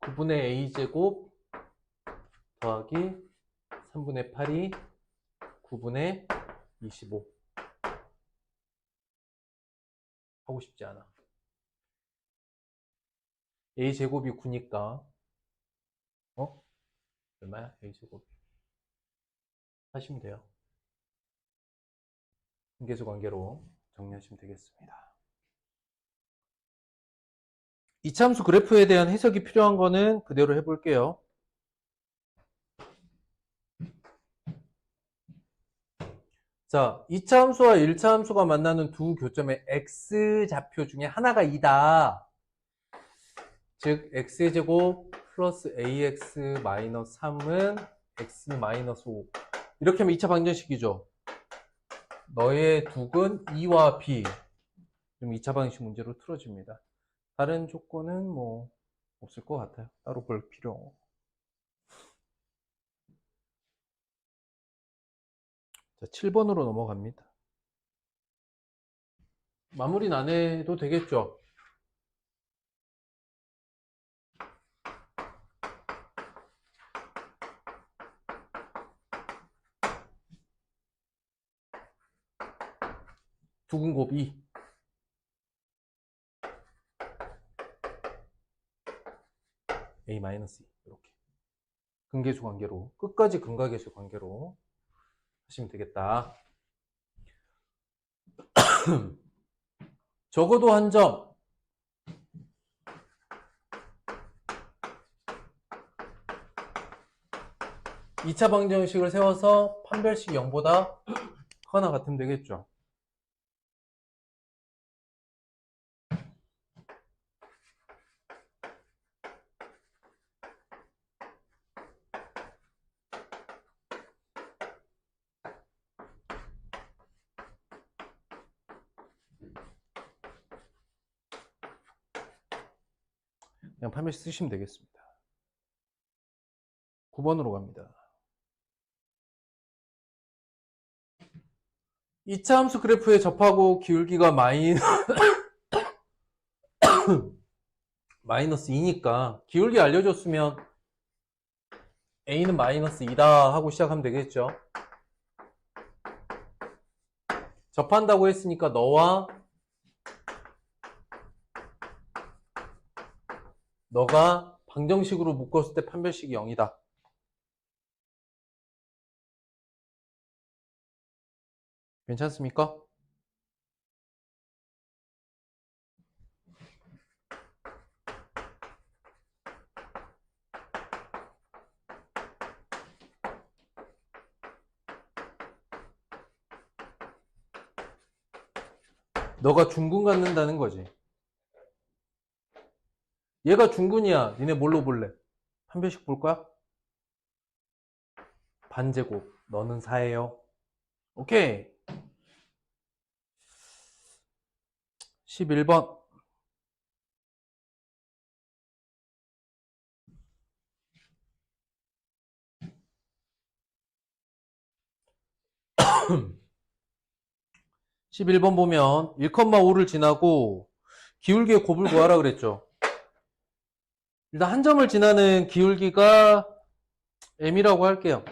9분의 a 제곱 더하기 3분의 8이 9분의 25 하고 싶지 않아. a 제곱이 9니까 얼마야? a 제곱 하시면 돼요. 분계수 관계로 정리하시면 되겠습니다. 이차함수 그래프에 대한 해석이 필요한 거는 그대로 해볼게요. 자, 2차 함수와 1차 함수가 만나는 두 교점의 x좌표 중에 하나가 2다. 즉 x제곱 플러스 ax 마이너스 3은 x 마이너스 5. 이렇게 하면 2차 방정식이죠. 너의 둑은 2와 b. 그럼 2차 방정식 문제로 틀어집니다. 다른 조건은 뭐 없을 것 같아요. 따로 볼 필요. 자, 7번으로 넘어갑니다. 마무리는 안 해도 되겠죠? 두근 곱 2. A-2 이렇게 근계수 관계로 끝까지 근각계수 관계로 하시면 되겠다. 적어도 한 점. 이 차 방정식을 세워서 판별식 0보다 크거나 같으면 되겠죠. 그냥 판별식 쓰시면 되겠습니다. 9번으로 갑니다. 2차 함수 그래프에 접하고 기울기가 마이너스 2니까 기울기 알려줬으면 A는 마이너스 2다 하고 시작하면 되겠죠. 접한다고 했으니까 너가 방정식으로 묶었을 때 판별식이 0이다. 괜찮습니까? 너가 중군 갖는다는 거지. 얘가 중군이야. 니네 뭘로 볼래? 판별식 볼 거야? 반제곱. 너는 4예요. 오케이. 11번. (11번) 보면 1,5를 지나고 기울기의 곱을 구하라 그랬죠. 일단 한 점을 지나는 기울기가 m이라고 할게요.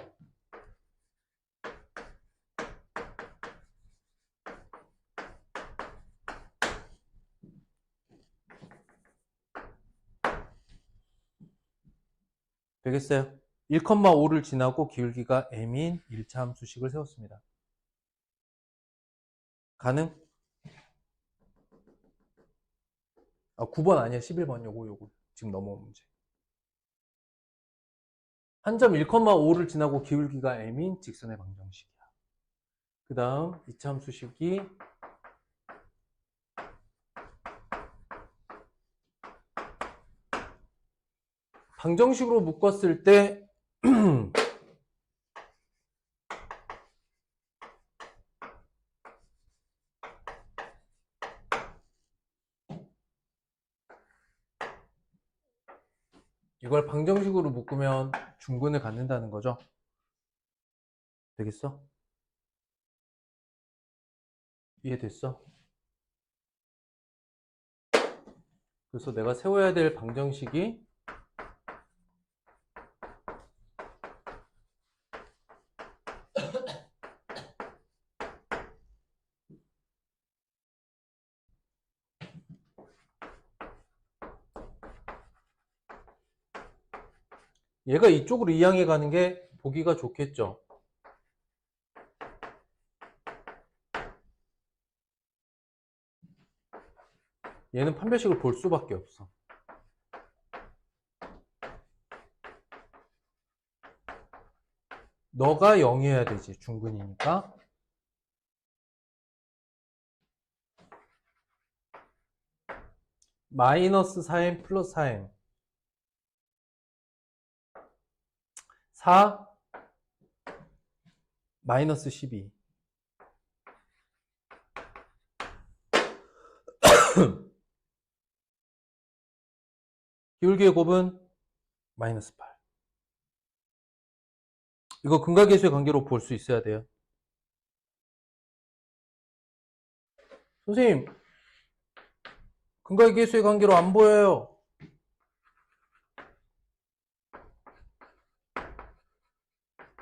되겠어요? 1,5를 지나고 기울기가 m인 1차 함수식을 세웠습니다. 가능? 9번 아니야. 11번 요거. 지금 넘어온 문제. 한 점 1,5를 지나고 기울기가 m인 직선의 방정식이야. 그 다음 2차 함수식이 방정식으로 묶었을 때 이걸 방정식으로 묶으면 중근을 갖는다는 거죠. 되겠어? 이해됐어? 그래서 내가 세워야 될 방정식이 얘가 이쪽으로 이항해 가는 게 보기가 좋겠죠. 얘는 판별식을 볼 수밖에 없어. 너가 0이어야 되지. 중근이니까. 마이너스 4m 플러스 4m 4 마이너스 12 기울기의 곱은 마이너스 8. 이거 근각계수의 관계로 볼 수 있어야 돼요. 선생님, 근각계수의 관계로 안 보여요.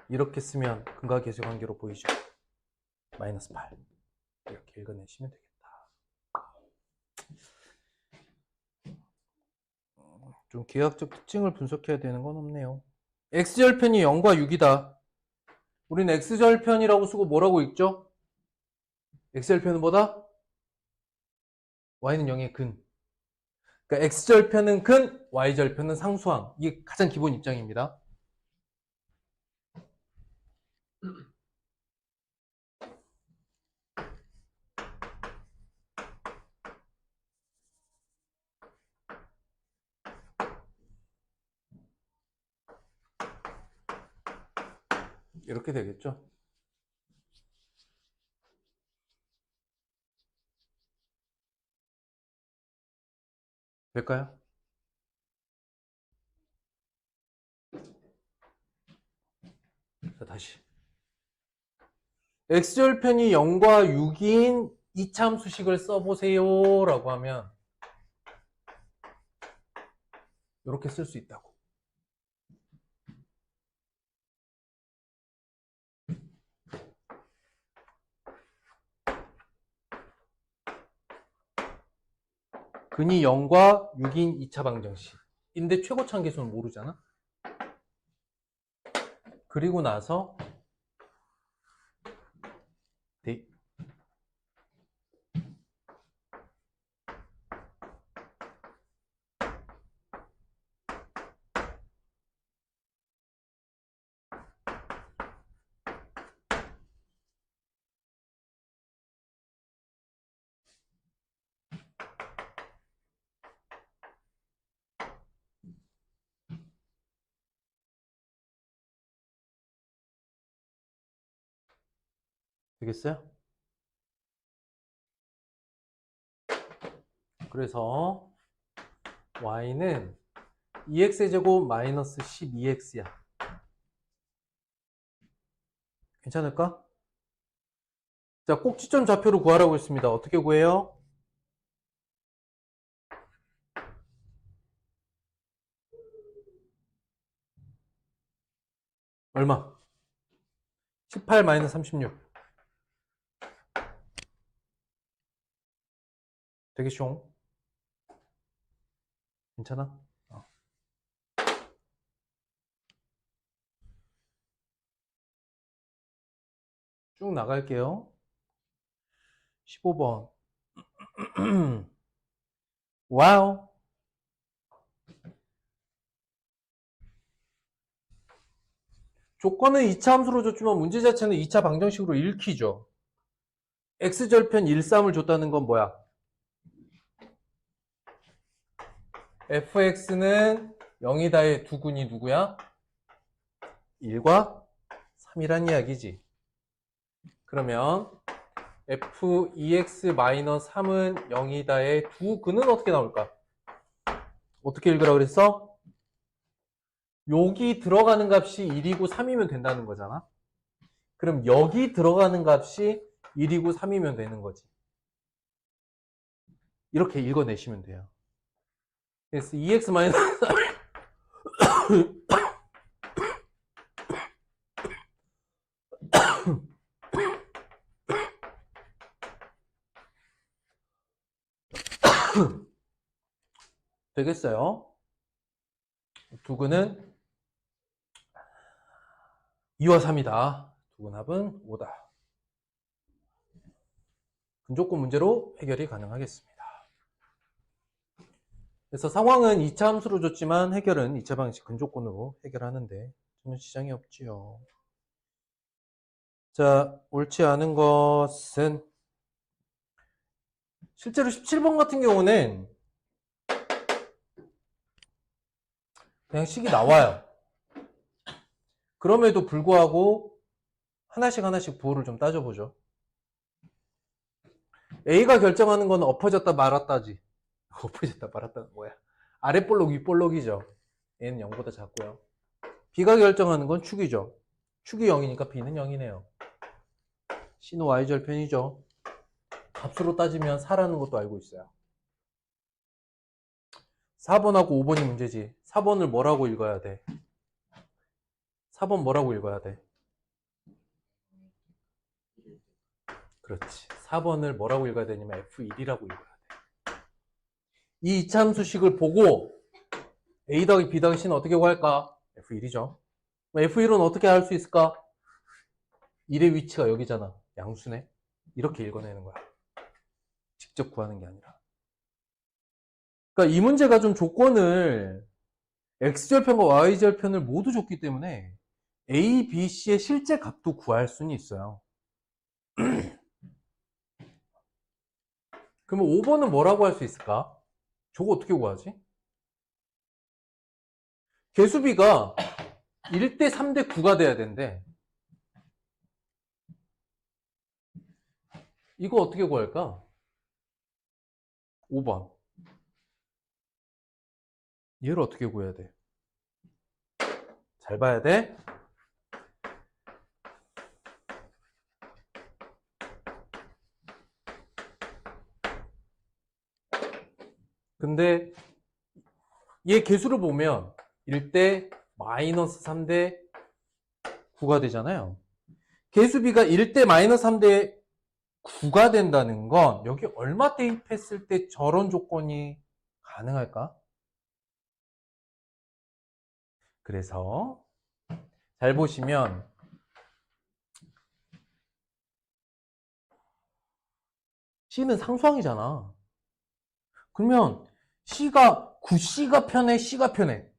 이렇게 쓰면 근각계수의 관계로 보이죠. 마이너스 8. 이렇게 읽어내시면 되겠다. 좀 기하학적 특징을 분석해야 되는 건 없네요. x절편이 0과 6이다. 우리는 x절편이라고 쓰고 뭐라고 읽죠? x절편은 뭐다? y는 0의 근. 그러니까 x절편은 근, y절편은 상수항. 이게 가장 기본 입장입니다. 이렇게 되겠죠. 될까요? 자, 다시. x절편이 0과 6인 이차함수식을 써보세요 라고 하면 이렇게 쓸 수 있다고. 근이 0과 6인 2차 방정식. 인데 최고차항 계수는 모르잖아. 그리고 나서 되겠어요? 그래서 y는 2x제곱 마이너스 12x야. 괜찮을까? 자, 꼭지점 좌표를 구하라고 했습니다. 어떻게 구해요? 얼마? 18 마이너스 36. 되게 숑. 괜찮아? 쭉 나갈게요. 15번. 와우. 조건은 2차 함수로 줬지만 문제 자체는 2차 방정식으로 읽히죠. x절편 1, 3을 줬다는 건 뭐야? fx는 0이다의 두근이 누구야? 1과 3이란 이야기지. 그러면 f2x-3은 0이다의 두근은 어떻게 나올까? 어떻게 읽으라 그랬어? 여기 들어가는 값이 1이고 3이면 된다는 거잖아. 그럼 여기 들어가는 값이 1이고 3이면 되는 거지. 이렇게 읽어내시면 돼요. 그래서 2x 마이너스 되겠어요. 두근은 2와 3이다. 두근합은 5다. 근조건 문제로 해결이 가능하겠습니다. 그래서 상황은 2차 함수로 줬지만 해결은 2차 방식 근조건으로 해결하는데 저는 지장이 없지요. 자, 옳지 않은 것은 실제로 17번 같은 경우는 그냥 식이 나와요. 그럼에도 불구하고 하나씩 부호를 좀 따져보죠. A가 결정하는 건 엎어졌다 말았다지. 엎어졌다 말았다는 뭐야? 아랫볼록 윗볼록이죠. A는 0보다 작고요. B가 결정하는 건 축이죠. 축이 0이니까 B는 0이네요. C는 Y절편이죠. 값으로 따지면 4라는 것도 알고 있어요. 4번하고 5번이 문제지. 4번을 뭐라고 읽어야 돼? 4번 뭐라고 읽어야 돼? 그렇지. 4번을 뭐라고 읽어야 되냐면 F1이라고 읽어야 돼. 이 이차함수식을 보고 A 더하기 B 더하기 C는 어떻게 구할까? F1이죠. F1은 어떻게 할 수 있을까? 1의 위치가 여기잖아. 양수네. 이렇게 읽어내는 거야. 직접 구하는 게 아니라. 그러니까 이 문제가 좀 조건을 X절편과 Y절편을 모두 줬기 때문에 A, B, C의 실제 값도 구할 수는 있어요. 그러면 5번은 뭐라고 할 수 있을까? 저거 어떻게 구하지? 개수비가 1대 3대 9가 돼야 되는데 이거 어떻게 구할까? 5번. 얘를 어떻게 구해야 돼? 잘 봐야 돼. 근데 얘 개수를 보면 1대 마이너스 3대 9가 되잖아요. 개수비가 1대 마이너스 3대 9가 된다는 건 여기 얼마 대입했을 때 저런 조건이 가능할까? 그래서 잘 보시면 C는 상수항이잖아. 그러면 C가 9C가 편해, C가 편해.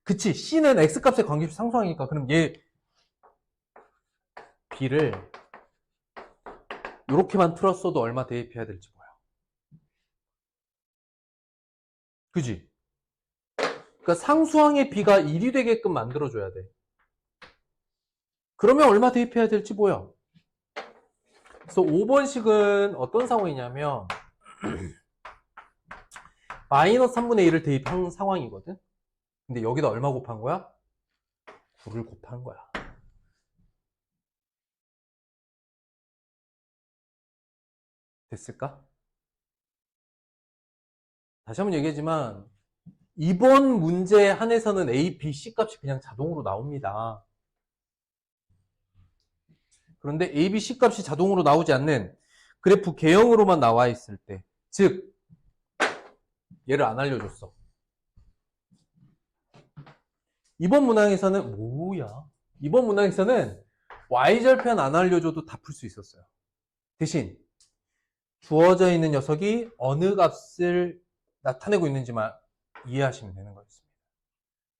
그치? C는 X값의 관계수 상수항이니까 그럼 얘 B를 이렇게만 틀었어도 얼마 대입해야 될지 보여. 그지? 그러니까 상수항의 B가 1이 되게끔 만들어줘야 돼. 그러면 얼마 대입해야 될지 보여. 그래서 5번식은 어떤 상황이냐면 마이너스 3분의 1을 대입한 상황이거든. 근데 여기다 얼마 곱한 거야? 9를 곱한 거야. 됐을까? 다시 한번 얘기하지만 이번 문제에 한해서는 A, B, C 값이 그냥 자동으로 나옵니다. 그런데 A, B, C 값이 자동으로 나오지 않는 그래프 개형으로만 나와 있을 때, 즉 얘를 안 알려줬어. 이번 문항에서는 이번 문항에서는 Y절편 안 알려줘도 다 풀 수 있었어요. 대신 주어져 있는 녀석이 어느 값을 나타내고 있는지만 이해하시면 되는 거였습니다.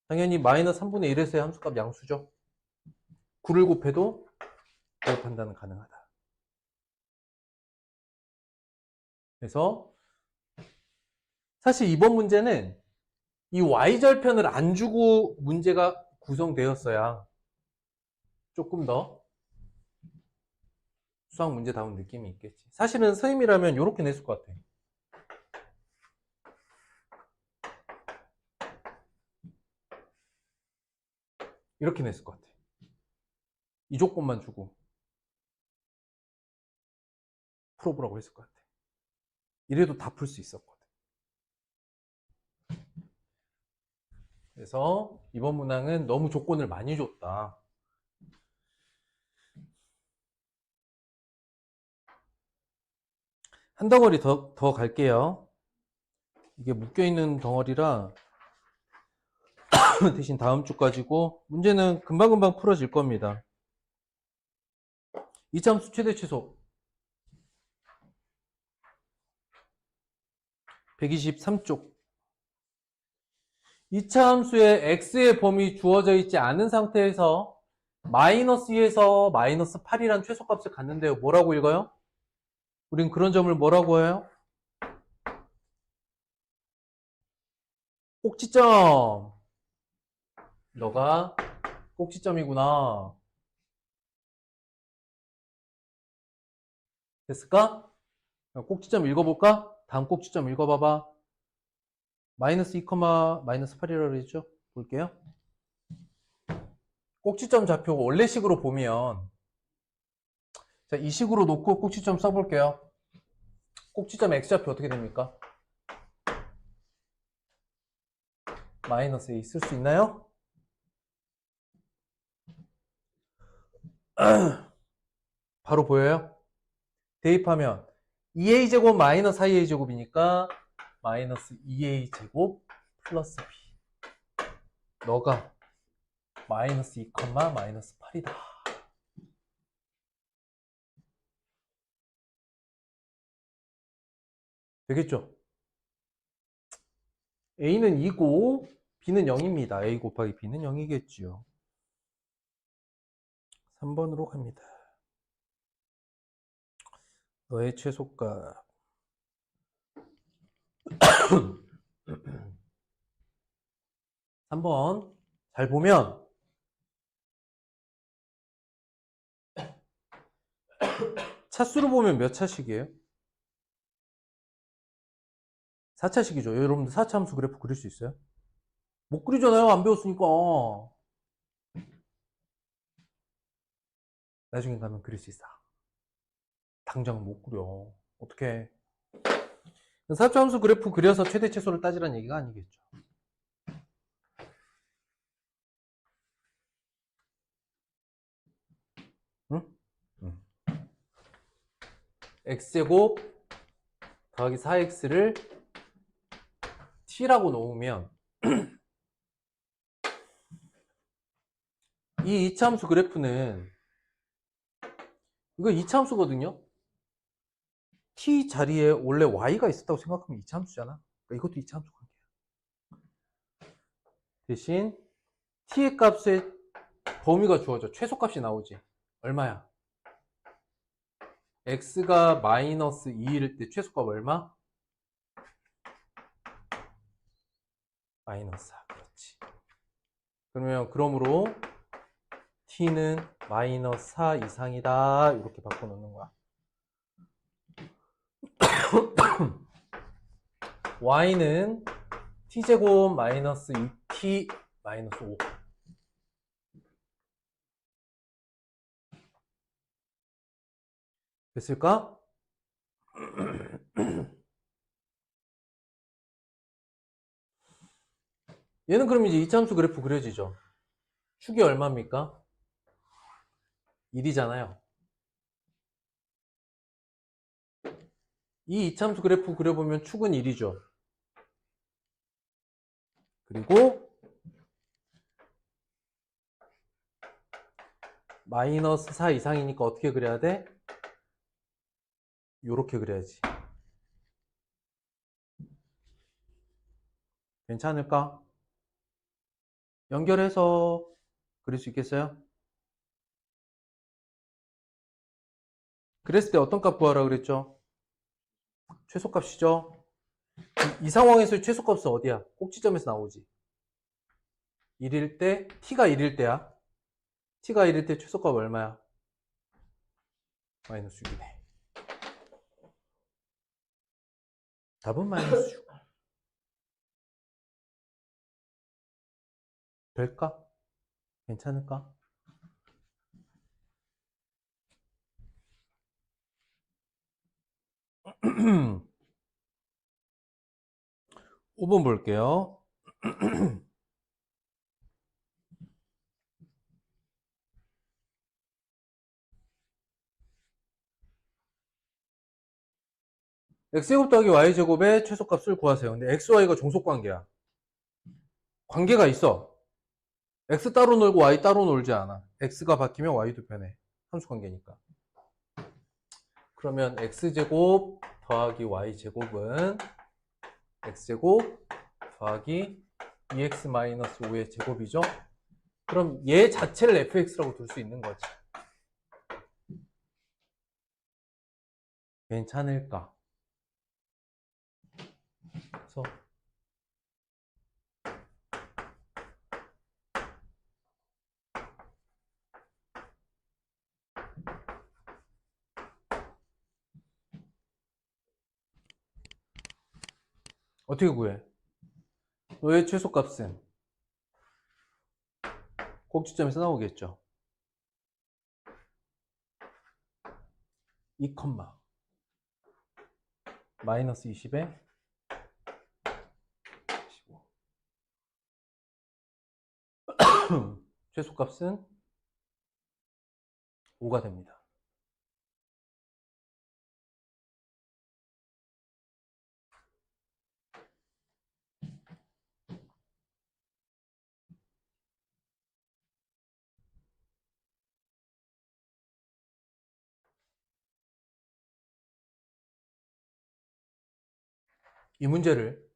당연히 마이너스 3분의 1에서의 함수값 양수죠. 9를 곱해도 그 판단은 가능하다. 그래서 사실 이번 문제는 이 Y절편을 안 주고 문제가 구성되었어야 조금 더 수학 문제다운 느낌이 있겠지. 사실은 선생님이라면 이렇게 냈을 것 같아. 이렇게 냈을 것 같아. 이 조건만 주고 풀어보라고 했을 것 같아. 이래도 다 풀 수 있었거든. 그래서 이번 문항은 너무 조건을 많이 줬다. 한 덩어리 더 갈게요. 이게 묶여있는 덩어리라 대신 다음 주까지고 문제는 금방금방 풀어질 겁니다. 이차함수 최대 최소 123쪽. 이차함수의 x의 범위 주어져 있지 않은 상태에서 마이너스 2에서 마이너스 8이란 최소값을 갖는데요. 뭐라고 읽어요? 우린 그런 점을 뭐라고 해요? 꼭지점. 너가 꼭지점이구나. 됐을까? 꼭지점 읽어볼까? 다음 꼭지점 읽어봐봐. 마이너스 2, 마이너스 8이라고 그랬죠? 볼게요. 꼭지점 좌표 원래식으로 보면 자, 이 식으로 놓고 꼭지점 써볼게요. 꼭지점 x좌표 어떻게 됩니까? 마이너스 a 쓸 수 있나요? 바로 보여요? 대입하면 2a제곱 마이너스 4a제곱이니까 마이너스 2a제곱 플러스 b. 너가 마이너스 2, 마이너스 8이다. 되겠죠? a는 2고 b는 0입니다. a 곱하기 b는 0이겠죠. 3번으로 갑니다. 너의 최소값 3번 잘 보면 차수로 보면 몇 차식이에요? 4차식이죠. 여러분들 4차 함수 그래프 그릴 수 있어요? 못 그리잖아요. 안 배웠으니까. 나중에 가면 그릴 수 있어. 당장은 못 그려. 어떻게? 4차 함수 그래프 그려서 최대 최소를 따지라는 얘기가 아니겠죠. 응? 응. x제곱 더하기 4x를 t라고 놓으면 이 이차함수 그래프는 이거 이차함수거든요. t 자리에 원래 y가 있었다고 생각하면 이차함수잖아. 그러니까 이것도 이차함수 관계야. 대신 t의 값의 범위가 주어져. 최소값이 나오지. 얼마야? x가 마이너스 2일 때 최소값 얼마? 마이너스 4. 그렇지. 그러므로 t는 마이너스 4 이상이다. 이렇게 바꿔놓는 거야. y는 t제곱 마이너스 2t 마이너스 5. 됐을까? 얘는 그럼 이제 이차함수 그래프 그려지죠. 축이 얼마입니까? 1이잖아요. 이 이차함수 그래프 그려보면 축은 1이죠. 그리고 마이너스 4 이상이니까 어떻게 그려야 돼? 요렇게 그려야지. 괜찮을까? 연결해서 그릴 수 있겠어요? 그랬을 때 어떤 값 구하라 그랬죠? 최소값이죠? 이 상황에서의 최소값은 어디야? 꼭지점에서 나오지. 1일 때, t가 1일 때야. t가 1일 때 최소값 얼마야? 마이너스 6이네. 답은 마이너스 6. 될까? 괜찮을까? 5번 볼게요. x제곱 더하기 y제곱의 최소값을 구하세요. 근데 x, y가 종속관계야. 관계가 있어. x 따로 놀고 y 따로 놀지 않아. x가 바뀌면 y도 변해. 함수관계니까. 그러면 x제곱 더하기 y제곱은 x제곱 더하기 2x-5의 제곱이죠. 그럼 얘 자체를 fx라고 둘 수 있는 거지. 괜찮을까? 그래서 어떻게 구해? 너의 최소값은 꼭지점에서 나오겠죠. 2, 마이너스 20에 15. 최소값은 5가 됩니다. 이 문제를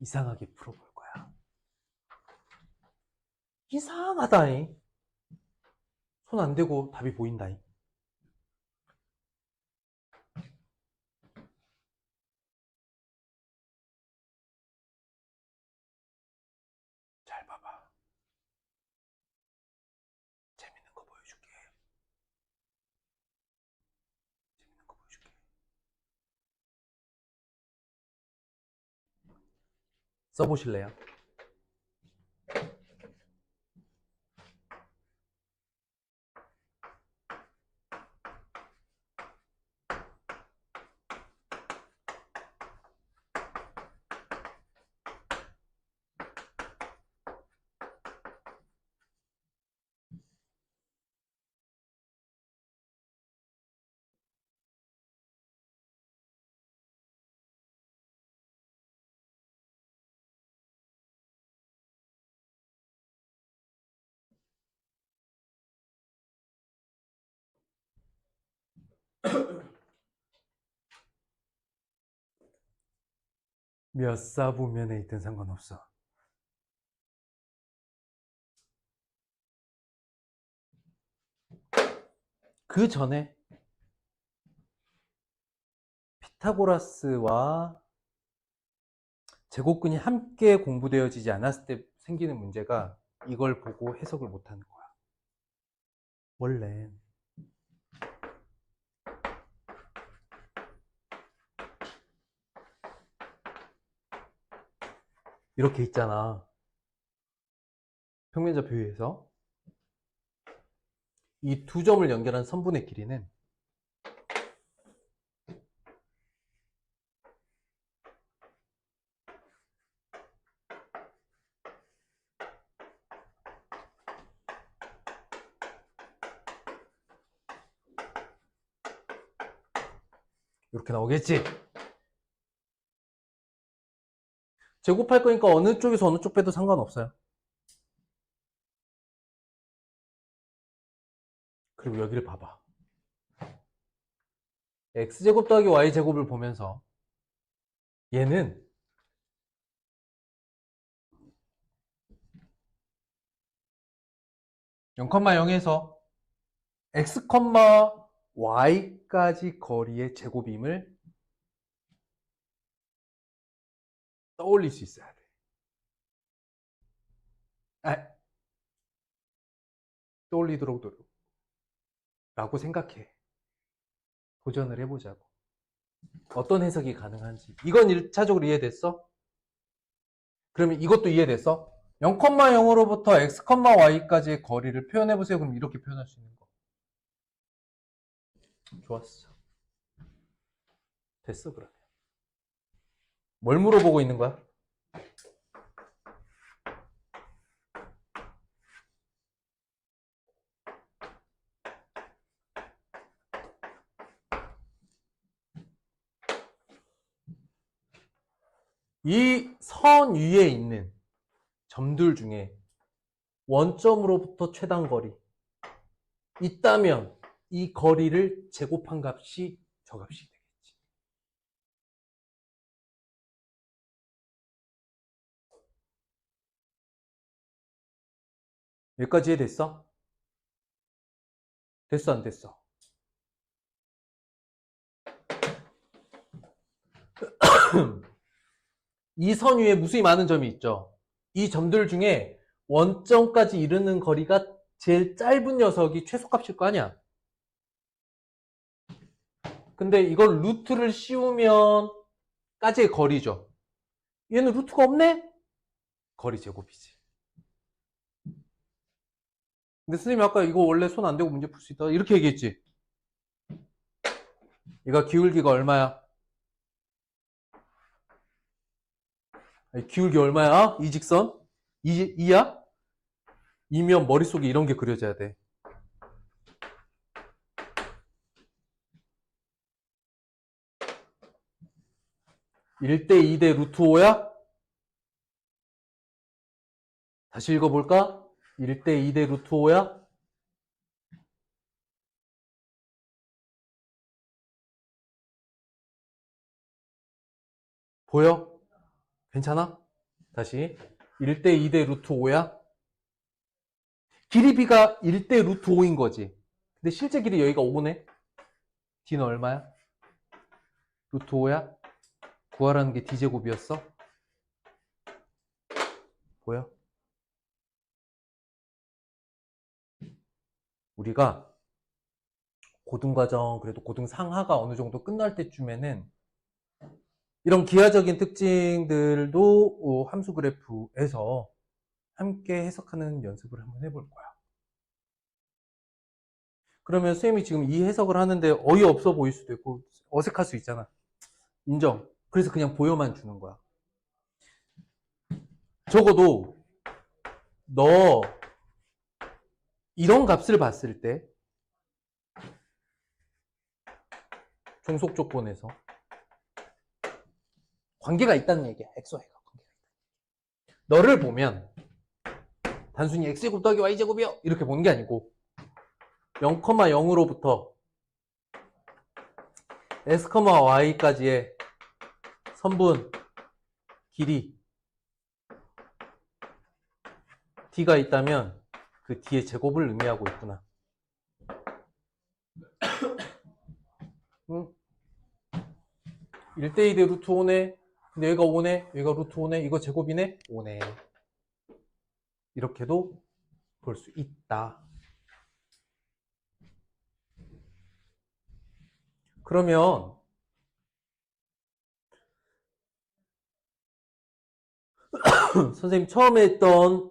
이상하게 풀어볼 거야. 이상하다잉. 손 안 대고 답이 보인다잉. 잘 봐봐. 재밌는 거 보여줄게. 재밌는 거 보여줄게. 써보실래요? 몇 사분면에 있든 상관없어. 그 전에 피타고라스와 제곱근이 함께 공부되어지지 않았을 때 생기는 문제가 이걸 보고 해석을 못하는 거야. 원래 이렇게 있잖아. 평면좌표에서 이 두 점을 연결한 선분의 길이는 이렇게 나오겠지? 제곱할 거니까 어느 쪽에서 어느 쪽 빼도 상관없어요. 그리고 여기를 봐봐. x제곱 더하기 y제곱을 보면서 얘는 0,0에서 x, y까지 거리의 제곱임을 떠올릴 수 있어야 돼. 떠올리도록 노력. 라고 생각해. 도전을 해보자고. 어떤 해석이 가능한지. 이건 1차적으로 이해됐어? 그러면 이것도 이해됐어? 0,0으로부터 x, y까지의 거리를 표현해보세요. 그럼 이렇게 표현할 수 있는 거. 좋았어. 됐어, 그러면. 뭘 물어보고 있는 거야? 이 선 위에 있는 점들 중에 원점으로부터 최단 거리 있다면 이 거리를 제곱한 값이 저 값이 되겠지. 여기까지 이해됐어? 됐어, 안 됐어? 이 선 위에 무수히 많은 점이 있죠. 이 점들 중에 원점까지 이르는 거리가 제일 짧은 녀석이 최소값일 거 아니야. 근데 이걸 루트를 씌우면 까지의 거리죠. 얘는 루트가 없네? 거리 제곱이지. 근데 선생님이 아까 이거 원래 손 안 대고 문제 풀 수 있다 이렇게 얘기했지. 얘가 기울기가 얼마야? 기울기 얼마야? 이 직선? 2야? 2면 머릿속에 이런 게 그려져야 돼. 1대 2대 루트 5야? 다시 읽어볼까? 1대 2대 루트 5야? 보여? 괜찮아? 다시 1대 2대 루트 5야? 길이비가 1대 루트 5인 거지. 근데 실제 길이 여기가 5네? d는 얼마야? 루트 5야? 구하라는 게 d제곱이었어? 보여? 우리가 고등과정, 그래도 고등상하가 어느 정도 끝날 때쯤에는 이런 기하적인 특징들도 함수 그래프에서 함께 해석하는 연습을 한번 해볼 거야. 그러면 선생님이 지금 이 해석을 하는데 어이없어 보일 수도 있고 어색할 수 있잖아. 인정. 그래서 그냥 보여만 주는 거야. 적어도 너 이런 값을 봤을 때 종속 조건에서 관계가 있다는 얘기야. x와 y가 관계가 있다. 너를 보면 단순히 x제곱 더하기 y제곱이요 이렇게 보는 게 아니고 0,0으로부터 x, y까지의 선분 길이 d가 있다면 그 d의 제곱을 의미하고 있구나. 응? 1대2 대 루트 5네. 근데 얘가 5네. 얘가 루트 5네. 이거 제곱이네. 5네. 이렇게도 볼 수 있다. 그러면 선생님 처음에 했던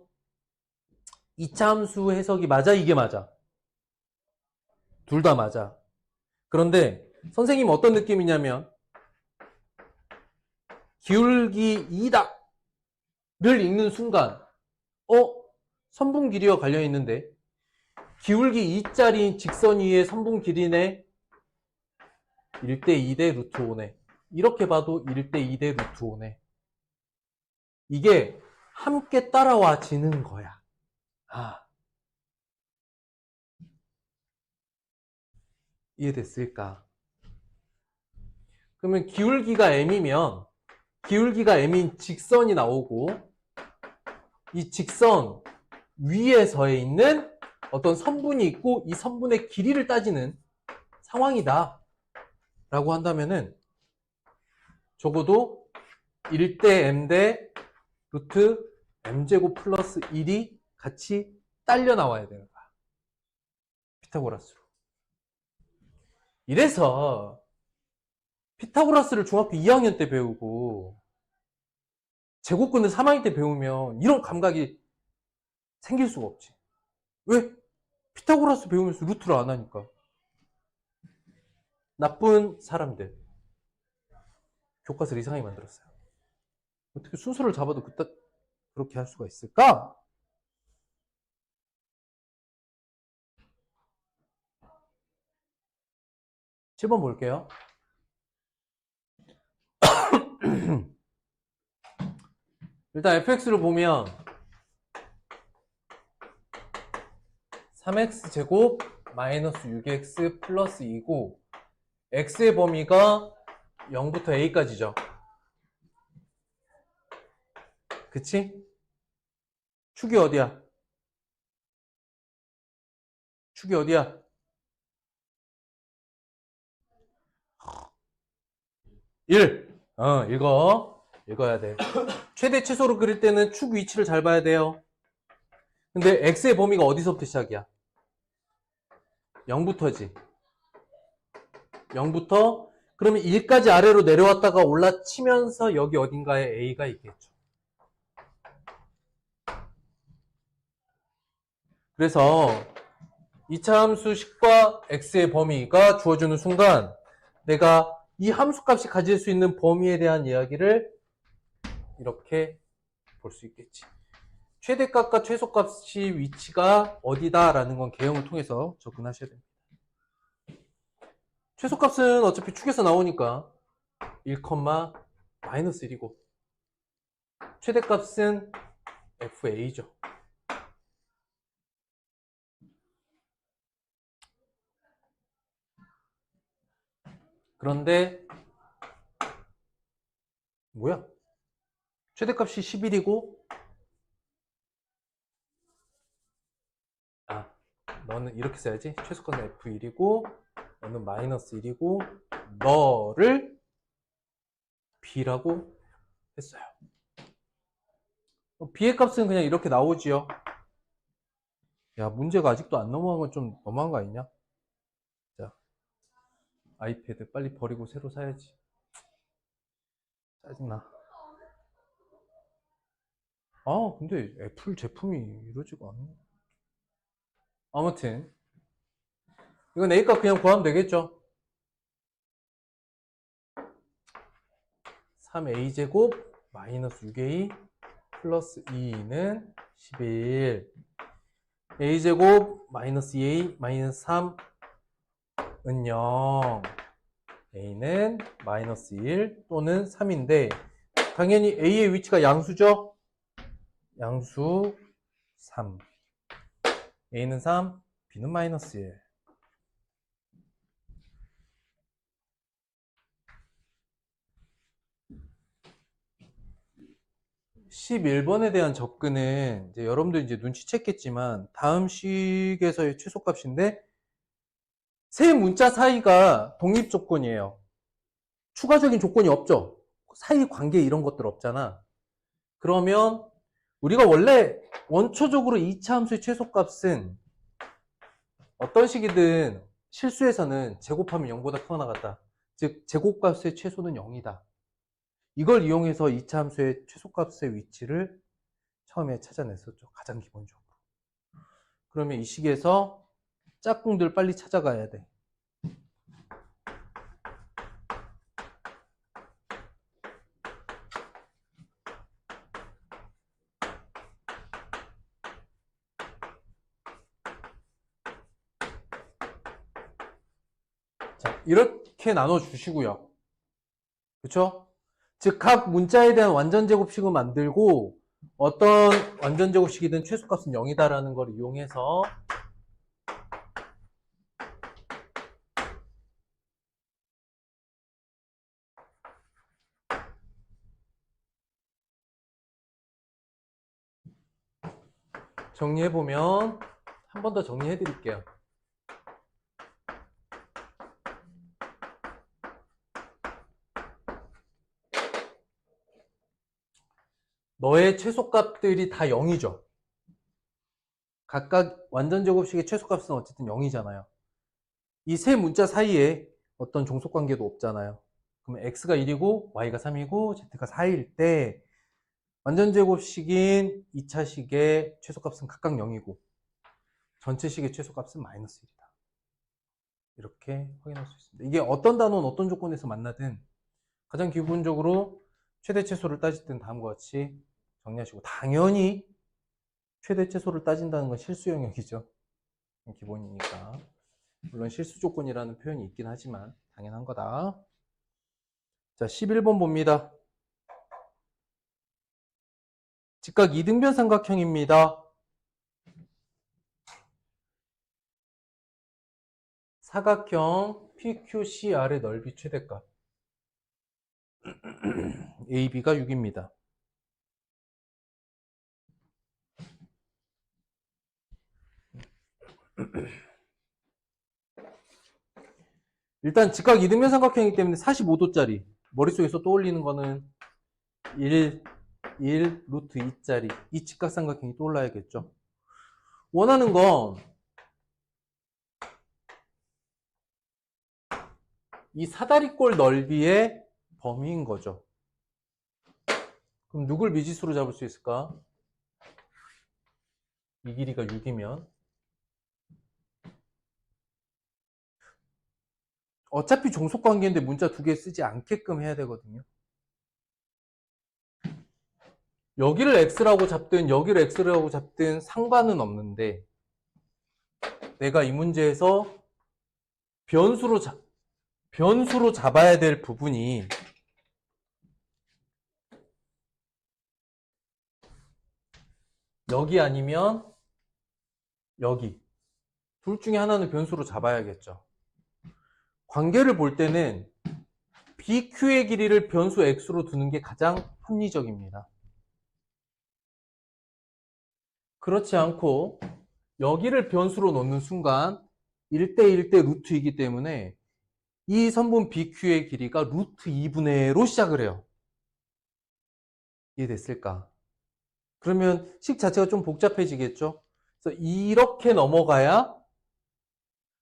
이차함수 해석이 맞아? 이게 맞아? 둘 다 맞아. 그런데 선생님 어떤 느낌이냐면 기울기 2다를 읽는 순간 선분 길이와 관련 있는데 기울기 2짜리 직선 위에 선분 길이네. 1대2 대 루트 5네. 이렇게 봐도 1대2 대 루트 5네. 이게 함께 따라와지는 거야. 이해됐을까? 그러면 기울기가 m이면 기울기가 m인 직선이 나오고 이 직선 위에서에 있는 어떤 선분이 있고 이 선분의 길이를 따지는 상황이다 라고 한다면은 적어도 1대 m 대 루트 m제곱 플러스 1이 같이 딸려 나와야 되는 거야. 피타고라스로. 이래서 피타고라스를 중학교 2학년 때 배우고 제곱근을 3학년 때 배우면 이런 감각이 생길 수가 없지. 왜? 피타고라스 배우면서 루트를 안 하니까. 나쁜 사람들. 교과서를 이상하게 만들었어요. 어떻게 순서를 잡아도 그렇게 할 수가 있을까? 칠 번 볼게요. 일단 fx를 보면 3x제곱 마이너스 6x 플러스 2고 x의 범위가 0부터 a까지죠. 그치? 축이 어디야? 축이 어디야? 읽어야 돼. 최대 최소로 그릴 때는 축 위치를 잘 봐야 돼요. 근데 x의 범위가 어디서부터 시작이야? 0부터지. 0부터 그러면 1까지 아래로 내려왔다가 올라치면서 여기 어딘가에 a가 있겠죠. 그래서 이차 함수 식과 x의 범위가 주어지는 순간 내가 이 함수값이 가질 수 있는 범위에 대한 이야기를 이렇게 볼 수 있겠지. 최대값과 최소값이 위치가 어디다라는 건 개형을 통해서 접근하셔야 됩니다. 최소값은 어차피 축에서 나오니까 1, 마이너스 1이고 최대값은 FA죠. 그런데 뭐야? 최대값이 11이고 너는 이렇게 써야지. 최소값은 F1이고 너는 마이너스 1이고 너를 B라고 했어요. B의 값은 그냥 이렇게 나오지요. 야, 문제가 아직도 안 넘어간 건 좀 너무한 거 아니냐? 자, 아이패드 빨리 버리고 새로 사야지. 짜증나. 근데 애플 제품이 이러지가 않네. 아무튼 이건 A값 그냥 구하면 되겠죠. 3A제곱 마이너스 6A 플러스 2는 11 A제곱 마이너스 2A 마이너스 3은 0 A는 마이너스 1 또는 3인데 당연히 A의 위치가 양수죠. 양수 3 A는 3 B는 마이너스 1 11번에 대한 접근은 이제 여러분들 이제 눈치챘겠지만 다음 식에서의 최소값인데 세 문자 사이가 독립 조건이에요. 추가적인 조건이 없죠. 사이 관계 이런 것들 없잖아. 그러면 우리가 원래 원초적으로 2차 함수의 최소값은 어떤 식이든 실수에서는 제곱하면 0보다 크거나 같다. 즉 제곱값의 최소는 0이다. 이걸 이용해서 2차 함수의 최소값의 위치를 처음에 찾아냈었죠. 가장 기본적으로. 그러면 이 식에서 짝꿍들 빨리 찾아가야 돼. 자, 이렇게 나눠주시고요. 그쵸? 즉, 각 문자에 대한 완전 제곱식을 만들고 어떤 완전 제곱식이든 최소값은 0이다라는 걸 이용해서 정리해보면 한 번 더 정리해드릴게요. 너의 최소값들이 다 0이죠. 각각 완전 제곱식의 최소값은 어쨌든 0이잖아요. 이 세 문자 사이에 어떤 종속관계도 없잖아요. 그러면 x가 1이고 y가 3이고 z가 4일 때 완전 제곱식인 2차식의 최소값은 각각 0이고 전체식의 최소값은 마이너스 1이다. 이렇게 확인할 수 있습니다. 이게 어떤 단원 어떤 조건에서 만나든 가장 기본적으로 최대 최소를 따질 땐 다음과 같이 정리하시고, 당연히 최대 최소를 따진다는 건 실수 영역이죠. 기본이니까. 물론 실수 조건이라는 표현이 있긴 하지만 당연한 거다. 자, 11번 봅니다. 직각 이등변 삼각형입니다. 사각형 PQCR의 넓이 최대값 AB가 6입니다. 일단 직각 이등변 삼각형이기 때문에 45도짜리 머릿속에서 떠올리는 거는 1 루트 2짜리 이 직각 삼각형이 떠올라야겠죠. 원하는 건 이 사다리꼴 넓이의 범위인 거죠. 그럼 누굴 미지수로 잡을 수 있을까? 이 길이가 6이면 어차피 종속관계인데 문자 두 개 쓰지 않게끔 해야 되거든요. 여기를 x라고 잡든 여기를 x라고 잡든 상관은 없는데 내가 이 문제에서 변수로 잡아야 될 부분이 여기 아니면 여기 둘 중에 하나는 변수로 잡아야겠죠. 관계를 볼 때는 BQ의 길이를 변수 x로 두는 게 가장 합리적입니다. 그렇지 않고 여기를 변수로 놓는 순간 1대 1대 루트이기 때문에 이 선분 BQ의 길이가 루트 2분의 1로 시작을 해요. 이해됐을까? 그러면 식 자체가 좀 복잡해지겠죠? 그래서 이렇게 넘어가야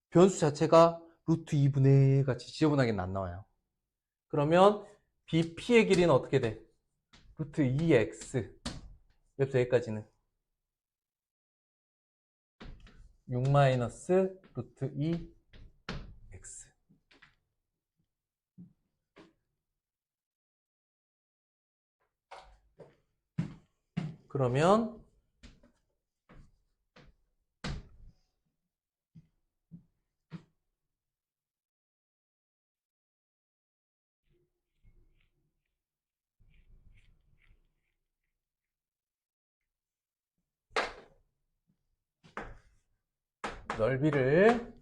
변수 자체가 루트 2분의 1 같이 지저분하게 안 나와요. 그러면 BP의 길이는 어떻게 돼? 루트 2x. 여기서 여기까지는 6 마이너스 루트 2x. 그러면 넓이를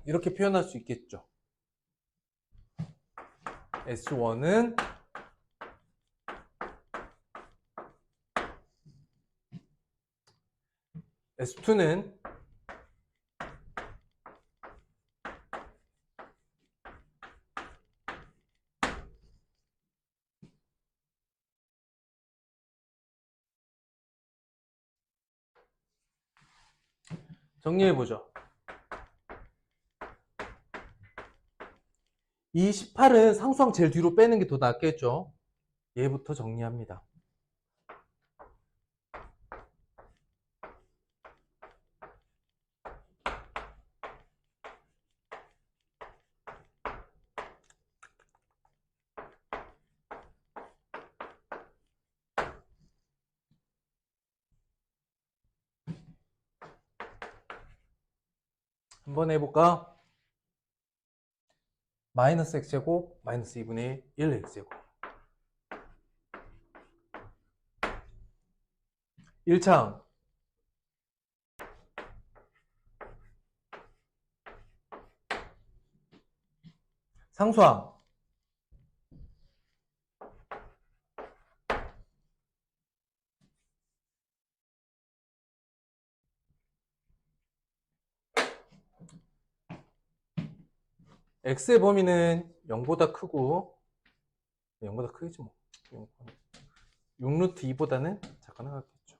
이렇게 표현할 수 있겠죠. S1은 S2는 정리해보죠. 이 18은 상수항 제일 뒤로 빼는 게 더 낫겠죠. 얘부터 정리합니다. 한번 해볼까? 마이너스 x제곱 마이너스 2분의 1 x제곱 1창 상수항 x의 범위는 0보다 크고 0보다 크겠지 뭐 6루트 2보다는 작거나 같겠죠.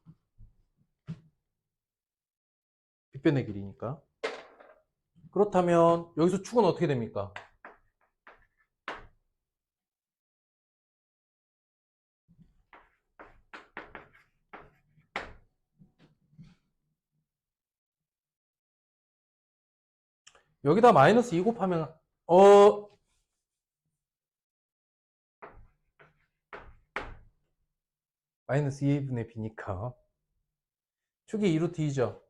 빗변의 길이니까. 그렇다면 여기서 축은 어떻게 됩니까? 여기다 마이너스 2 곱하면 마이너스 2분의 b니까 축이 2루트 2죠.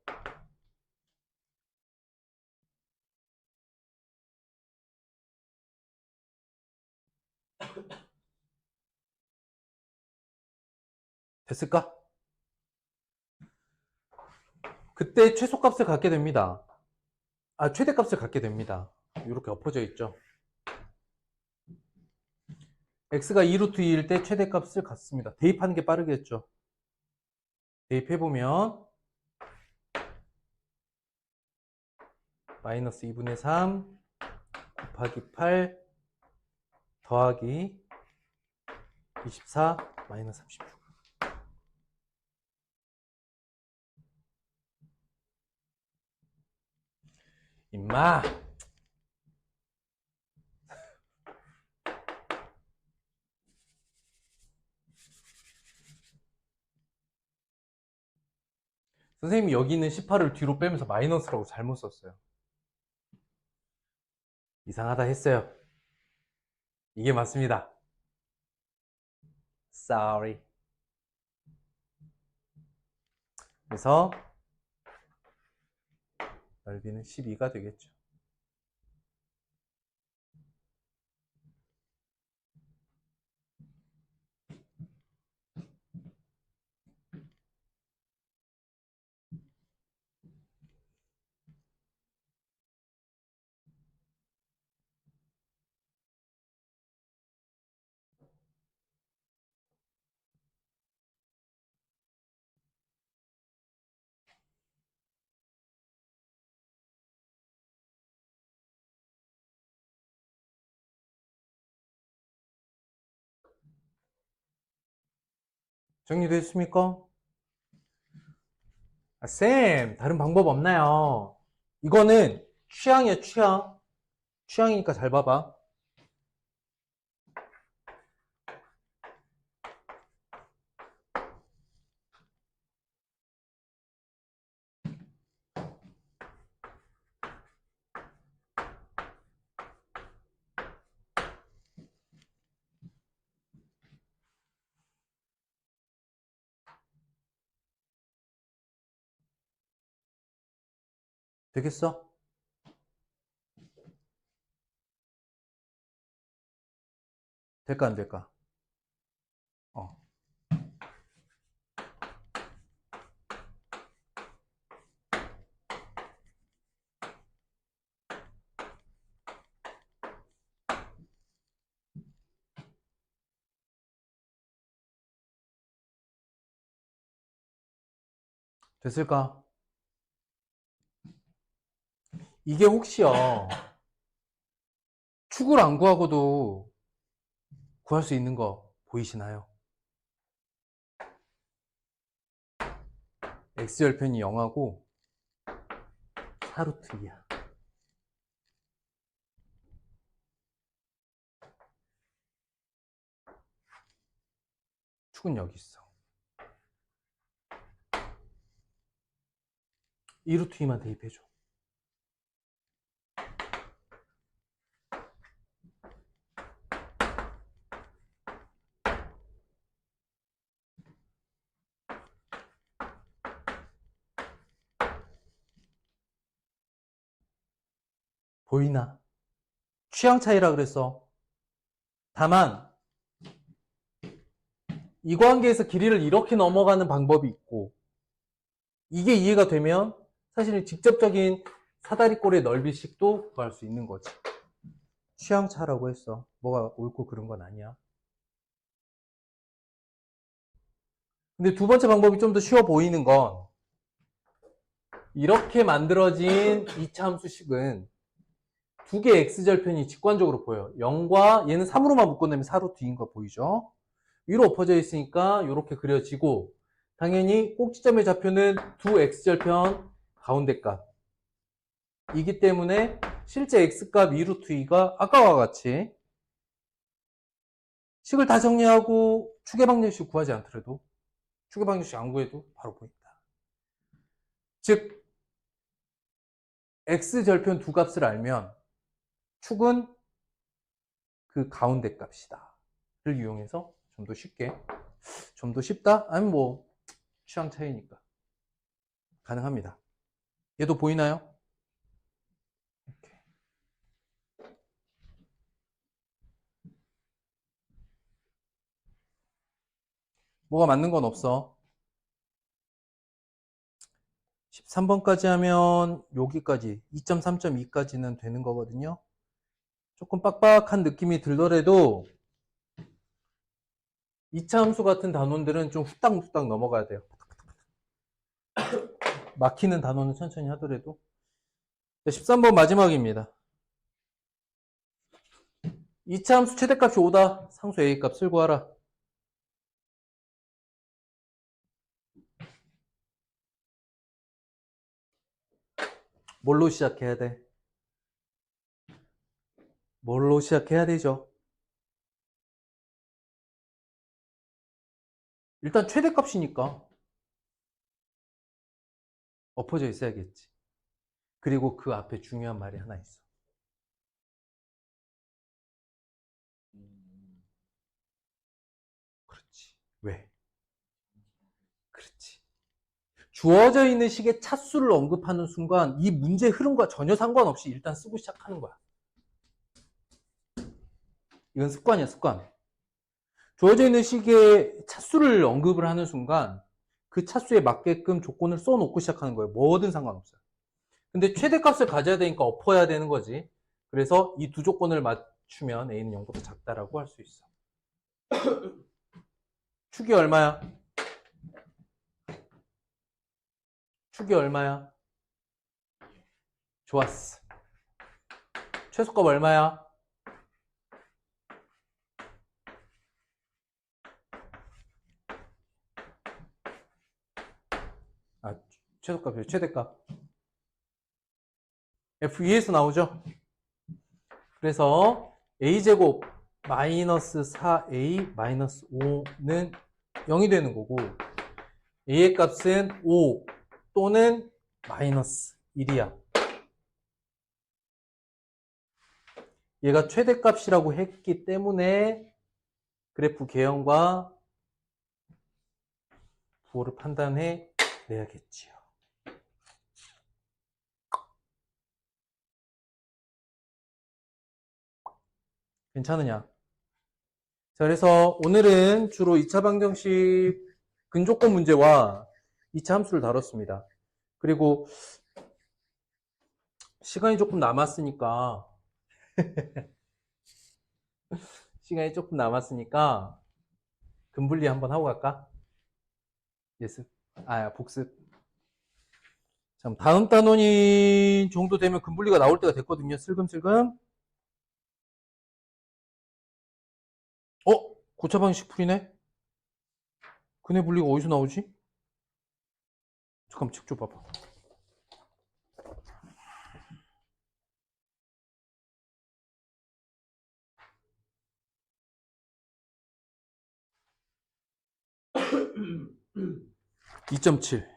됐을까? 그때 최소값을 갖게 됩니다. 최대값을 갖게 됩니다. 이렇게 엎어져 있죠. x가 2루트 2일 때 최대값을 갖습니다. 대입하는 게 빠르겠죠. 대입해보면 마이너스 2분의 3 곱하기 8 더하기 24 마이너스 36 임마 선생님이 여기 있는 18을 뒤로 빼면서 마이너스라고 잘못 썼어요. 이상하다 했어요. 이게 맞습니다. Sorry. 그래서 넓이는 12가 되겠죠. 정리됐습니까? 쌤, 다른 방법 없나요? 이거는 취향이야, 취향. 취향이니까 잘 봐봐. 되겠어? 될까, 안 될까? 어. 됐을까? 이게 혹시요, 축을 안 구하고도 구할 수 있는 거 보이시나요? x절편이 0하고 4루트 2야. 축은 여기 있어. 2루트 2만 대입해줘. 보이나? 취향 차이라 그랬어. 다만 이 관계에서 길이를 이렇게 넘어가는 방법이 있고, 이게 이해가 되면 사실은 직접적인 사다리꼴의 넓이식도 구할 수 있는 거지. 취향차라고 했어. 뭐가 옳고 그른 건 아니야. 근데 두 번째 방법이 좀 더 쉬워 보이는 건, 이렇게 만들어진 2차 함수식은 두 개의 x절편이 직관적으로 보여요. 0과 얘는 3으로만 묶어내면 4루트인 거 보이죠? 위로 엎어져 있으니까 이렇게 그려지고, 당연히 꼭지점의 좌표는 두 x절편 가운데 값이기 때문에 실제 x값 2루트 2가 아까와 같이 식을 다 정리하고 추계방정식 구하지 않더라도, 추계방정식 안 구해도 바로 보인다. 즉 x절편 두 값을 알면 축은 그 가운데 값이다 를 이용해서 좀 더 쉽게, 좀 더 쉽다? 아니면 뭐 취향 차이니까 가능합니다. 얘도 보이나요? 이렇게. 뭐가 맞는 건 없어. 13번까지 하면 여기까지 2.3.2까지는 되는 거거든요. 조금 빡빡한 느낌이 들더라도 2차 함수 같은 단원들은 좀 후딱후딱 넘어가야 돼요. 막히는 단원은 천천히 하더라도. 13번 마지막입니다. 2차 함수 최대값이 5다. 상수 A 값을 구하라. 뭘로 시작해야 돼? 뭘로 시작해야 되죠? 일단 최대값이니까 엎어져 있어야겠지. 그리고 그 앞에 중요한 말이 하나 있어. 그렇지. 왜? 그렇지. 주어져 있는 식의 차수를 언급하는 순간 이 문제 흐름과 전혀 상관없이 일단 쓰고 시작하는 거야. 이건 습관이야, 습관. 주어져 있는 식의 차수를 언급을 하는 순간 그 차수에 맞게끔 조건을 써놓고 시작하는 거예요. 뭐든 상관없어요. 근데 최대값을 가져야 되니까 엎어야 되는 거지. 그래서 이 두 조건을 맞추면 A는 0보다 작다라고 할 수 있어. 축이 얼마야? 축이 얼마야? 좋았어. 최소값 얼마야? 아, 최소값이요. 최대값. F2에서 나오죠? 그래서 A제곱 마이너스 4A 마이너스 5는 0이 되는 거고, A의 값은 5 또는 마이너스 1이야. 얘가 최대값이라고 했기 때문에 그래프 개형과 부호를 판단해 내야겠지요. 괜찮으냐? 자, 그래서 오늘은 주로 2차 방정식 근조건 문제와 2차 함수를 다뤘습니다. 그리고 시간이 조금 남았으니까 근분리 한번 하고 갈까? 예습. 복습. 자, 다음 단원인 정도 되면 근분리가 나올 때가 됐거든요. 슬금슬금. 고차 방식 풀이네? 근해 분리가 어디서 나오지? 잠깐만, 책 좀 봐봐. (2.7)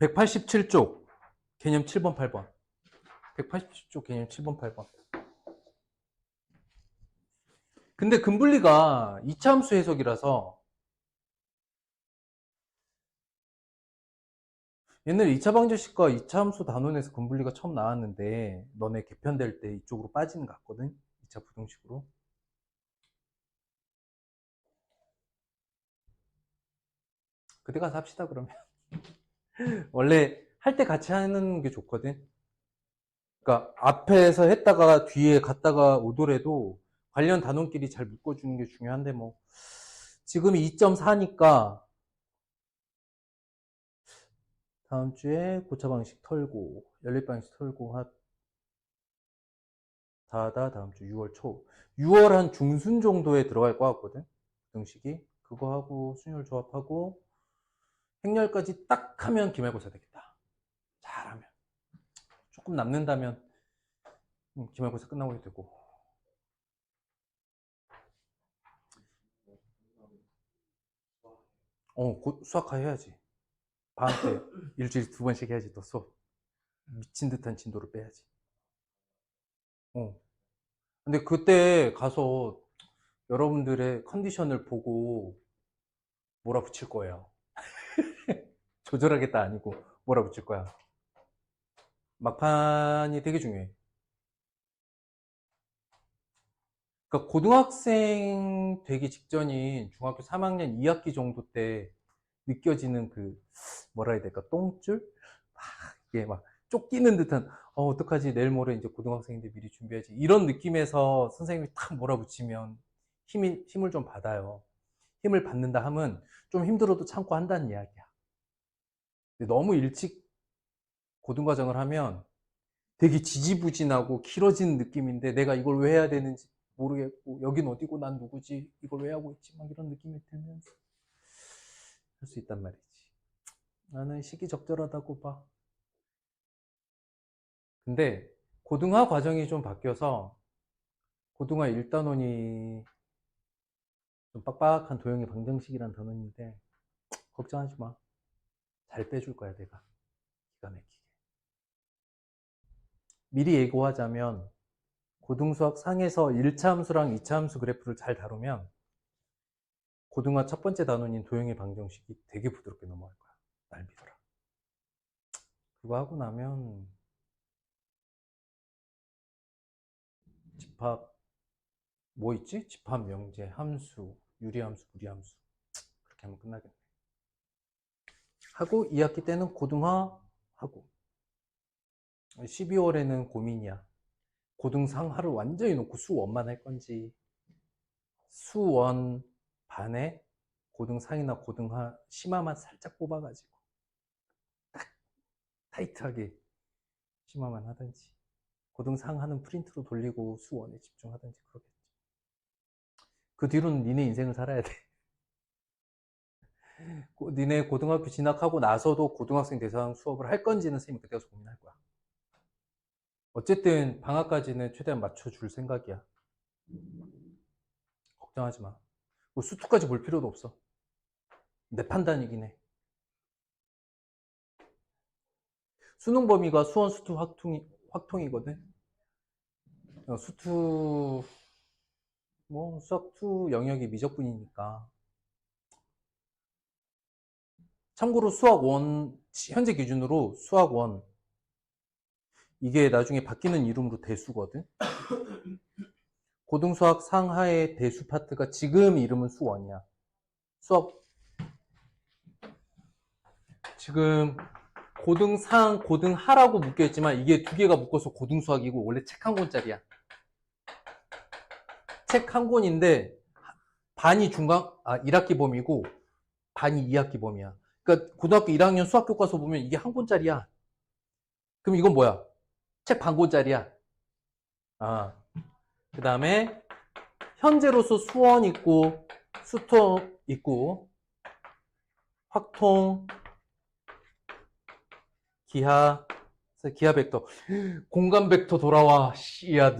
187쪽 개념 7번 8번 187쪽 개념 7번 8번. 근데 근분리가 2차 함수 해석이라서 옛날에 2차 방정식과 2차 함수 단원에서 근분리가 처음 나왔는데 너네 개편될 때 이쪽으로 빠지는 것 같거든. 2차 부등식으로. 그때 가서 합시다 그러면. 원래 할 때 같이 하는 게 좋거든. 그러니까 앞에서 했다가 뒤에 갔다가 오더라도 관련 단원끼리 잘 묶어주는 게 중요한데 뭐 지금 2.4니까 다음 주에 고차 방식 털고 연립 방식 털고 다음 주 6월 초 6월 한 중순 정도에 들어갈 것 같거든. 등식이 그거 하고 순열 조합하고 행렬까지 딱 하면 기말고사 되겠다. 잘하면 조금 남는다면 기말고사 끝나고 해도 되고. 곧 수학화 해야지. 방학 때 일주일에 2번씩 해야지. 또 수업 미친 듯한 진도를 빼야지. 근데 그때 가서 여러분들의 컨디션을 보고 몰아붙일 거예요. 조절하겠다 아니고 몰아붙일 거야. 막판이 되게 중요해. 그러니까 고등학생 되기 직전인 중학교 3학년 2학기 정도 때 느껴지는 그 뭐라 해야 될까 똥줄? 막 이게 막 쫓기는 듯한 어떡하지 내일 모레 이제 고등학생인데 미리 준비해야지 이런 느낌에서 선생님이 탁 몰아붙이면 힘을 좀 받아요. 힘을 받는다 하면 좀 힘들어도 참고 한다는 이야기야. 근데 너무 일찍 고등과정을 하면 되게 지지부진하고 길어지는 느낌인데 내가 이걸 왜 해야 되는지 모르겠고 여긴 어디고 난 누구지 이걸 왜 하고 있지 막 이런 느낌이 들면서 할 수 있단 말이지. 나는 시기적절하다고 봐. 근데 고등화 과정이 좀 바뀌어서 고등화 1단원이 좀 빡빡한 도형의 방정식이란 단원인데 걱정하지 마. 잘 빼줄 거야 내가. 기가 막히게. 미리 예고하자면 고등수학 상에서 1차 함수랑 2차 함수 그래프를 잘 다루면 고등화 첫 번째 단원인 도형의 방정식이 되게 부드럽게 넘어갈 거야. 날 믿어라. 그거 하고 나면 집합 뭐 있지? 집합 명제, 함수, 유리함수, 무리함수 그렇게 하면 끝나겠네. 하고 2학기 때는 고등화 하고 12월에는 고민이야. 고등상하를 완전히 놓고 수원만 할 건지 수원 반에 고등상이나 고등하 심화만 살짝 뽑아가지고 딱 타이트하게 심화만 하든지 고등상하는 프린트로 돌리고 수원에 집중하든지 그러겠지. 그 뒤로는 니네 인생을 살아야 돼. 니네 고등학교 진학하고 나서도 고등학생 대상 수업을 할 건지는 선생님이 그때 가서 고민할 거야. 어쨌든 방학까지는 최대한 맞춰줄 생각이야. 걱정하지 마. 뭐 수투까지 볼 필요도 없어. 내 판단이긴 해. 수능 범위가 수원 수투 확통이거든. 수투 뭐 수학 투 영역이 미적분이니까. 참고로 수학 원 현재 기준으로 수학 원 이게 나중에 바뀌는 이름으로 대수거든. 고등수학 상하의 대수 파트가 지금 이름은 수원이야. 수학 지금 고등상, 고등하라고 묶여있지만 이게 두 개가 묶어서 고등수학이고 원래 책 한 권짜리야. 책 한 권인데 반이 1학기 범위고 반이 2학기 범위야. 그러니까 고등학교 1학년 수학 교과서 보면 이게 한 권짜리야. 그럼 이건 뭐야? 책 반 권짜리야. 그 다음에 현재로서 수원 있고 수통 있고 확통 기하 벡터 공간 벡터 돌아와. 씨야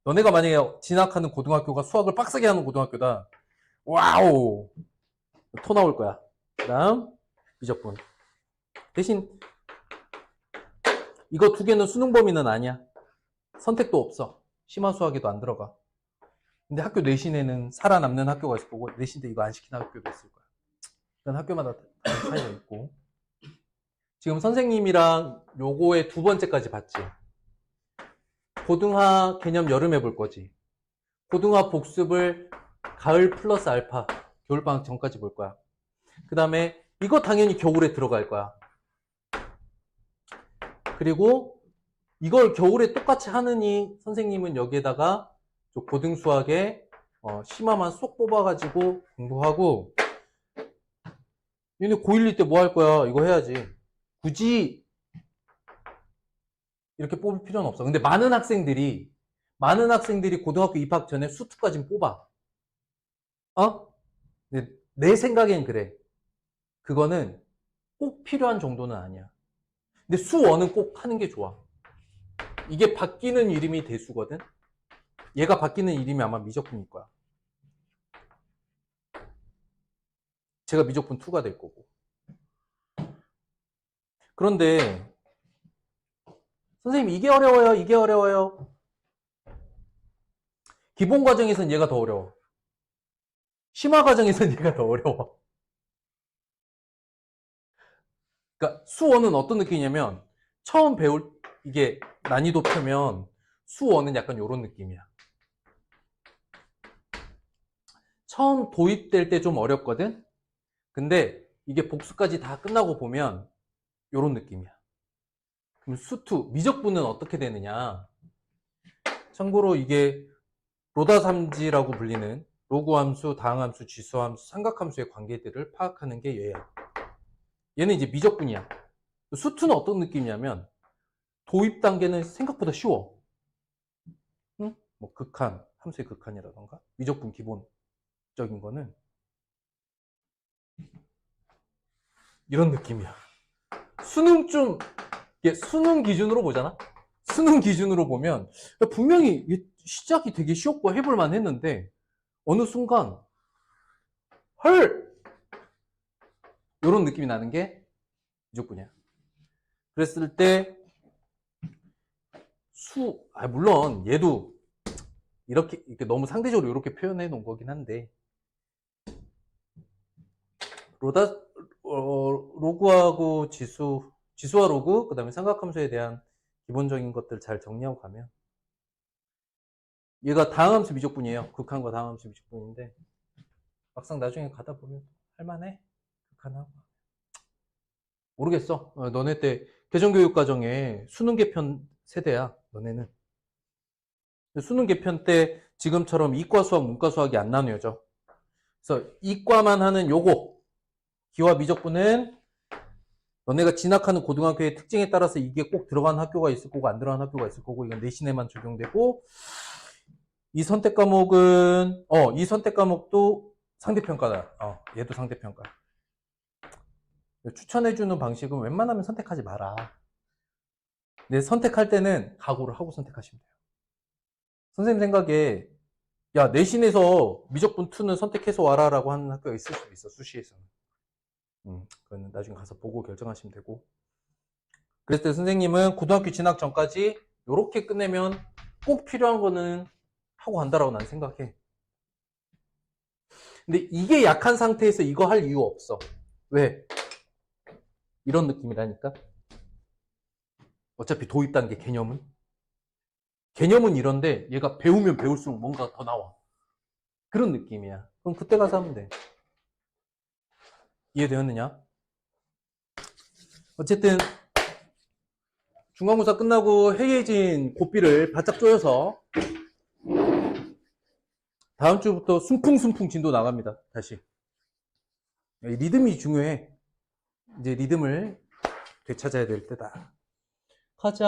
너네가 만약에 진학하는 고등학교가 수학을 빡세게 하는 고등학교다. 와우 토 나올 거야. 그 다음 미적분 대신 이거 두 개는 수능 범위는 아니야. 선택도 없어. 심화 수학에도 안 들어가. 근데 학교 내신에는 살아남는 학교가 있을 거고 내신 때 이거 안 시키는 학교도 있을 거야. 그건 학교마다 차이가 있고. 지금 선생님이랑 요거의 두 번째까지 봤지. 고등화 개념 여름에 볼 거지. 고등화 복습을 가을 플러스 알파 겨울방학 전까지 볼 거야. 그 다음에 이거 당연히 겨울에 들어갈 거야. 그리고 이걸 겨울에 똑같이 하느니 선생님은 여기에다가 고등수학에 심화만 쏙 뽑아가지고 공부하고. 얘네 고1 때 뭐 할 거야? 이거 해야지. 굳이 이렇게 뽑을 필요는 없어. 근데 많은 학생들이 고등학교 입학 전에 수투까지는 뽑아. 근데 내 생각엔 그래. 그거는 꼭 필요한 정도는 아니야. 근데 수원은 꼭 하는 게 좋아. 이게 바뀌는 이름이 대수거든. 얘가 바뀌는 이름이 아마 미적분일 거야. 제가 미적분 2가 될 거고. 그런데 선생님 이게 어려워요. 이게 어려워요. 기본 과정에선 얘가 더 어려워. 심화 과정에선 얘가 더 어려워. 그러니까 수원은 어떤 느낌이냐면 처음 배울 이게 난이도 펴면 수원은 약간 이런 느낌이야. 처음 도입될 때 좀 어렵거든. 근데 이게 복수까지 다 끝나고 보면 이런 느낌이야. 그럼 수투 미적분은 어떻게 되느냐? 참고로 이게 로다삼지라고 불리는 로그함수, 다항함수, 지수함수, 삼각함수의 관계들을 파악하는 게 얘야. 얘는 이제 미적분이야. 수투는 어떤 느낌이냐면 도입 단계는 생각보다 쉬워. 응? 뭐 극한, 함수의 극한이라던가 미적분 기본적인 거는 이런 느낌이야. 수능 기준으로 보잖아? 수능 기준으로 보면 분명히 시작이 되게 쉬웠고 해볼만 했는데 어느 순간 헐! 이런 느낌이 나는 게 미적분이야. 그랬을 때 물론 얘도 이렇게 너무 상대적으로 이렇게 표현해 놓은 거긴 한데 로그하고 지수와 로그, 그 다음에 삼각함수에 대한 기본적인 것들 잘 정리하고 가면 얘가 다항함수 미적분이에요. 극한과 다항함수 미적분인데 막상 나중에 가다 보면 할만해. 극한하고 모르겠어. 너네 때 개정교육 과정에 수능 개편 세대야. 너네는 수능 개편 때 지금처럼 이과 수학, 문과 수학이 안 나뉘어져. 그래서 이과만 하는 요거 기와 미적분은 너네가 진학하는 고등학교의 특징에 따라서 이게 꼭 들어간 학교가 있을 거고 안 들어간 학교가 있을 거고 이건 내신에만 적용되고 이 선택 과목도 상대평가다. 얘도 상대평가. 추천해주는 방식은 웬만하면 선택하지 마라. 근데 선택할 때는 각오를 하고 선택하시면 돼요. 선생님 생각에 야 내신에서 미적분 2는 선택해서 와라 라고 하는 학교가 있을 수도 있어. 수시에서는. 그건 나중에 가서 보고 결정하시면 되고. 그랬을 때 선생님은 고등학교 진학 전까지 이렇게 끝내면 꼭 필요한 거는 하고 간다라고 난 생각해. 근데 이게 약한 상태에서 이거 할 이유 없어. 왜? 이런 느낌이라니까. 어차피 도입 단계 개념은 이런데 얘가 배우면 배울수록 뭔가 더 나와. 그런 느낌이야. 그럼 그때 가서 하면 돼. 이해되었느냐? 어쨌든 중간고사 끝나고 해이해진 고삐를 바짝 조여서 다음 주부터 순풍순풍 진도 나갑니다. 다시. 리듬이 중요해. 이제 리듬을 되찾아야 될 때다. 가자.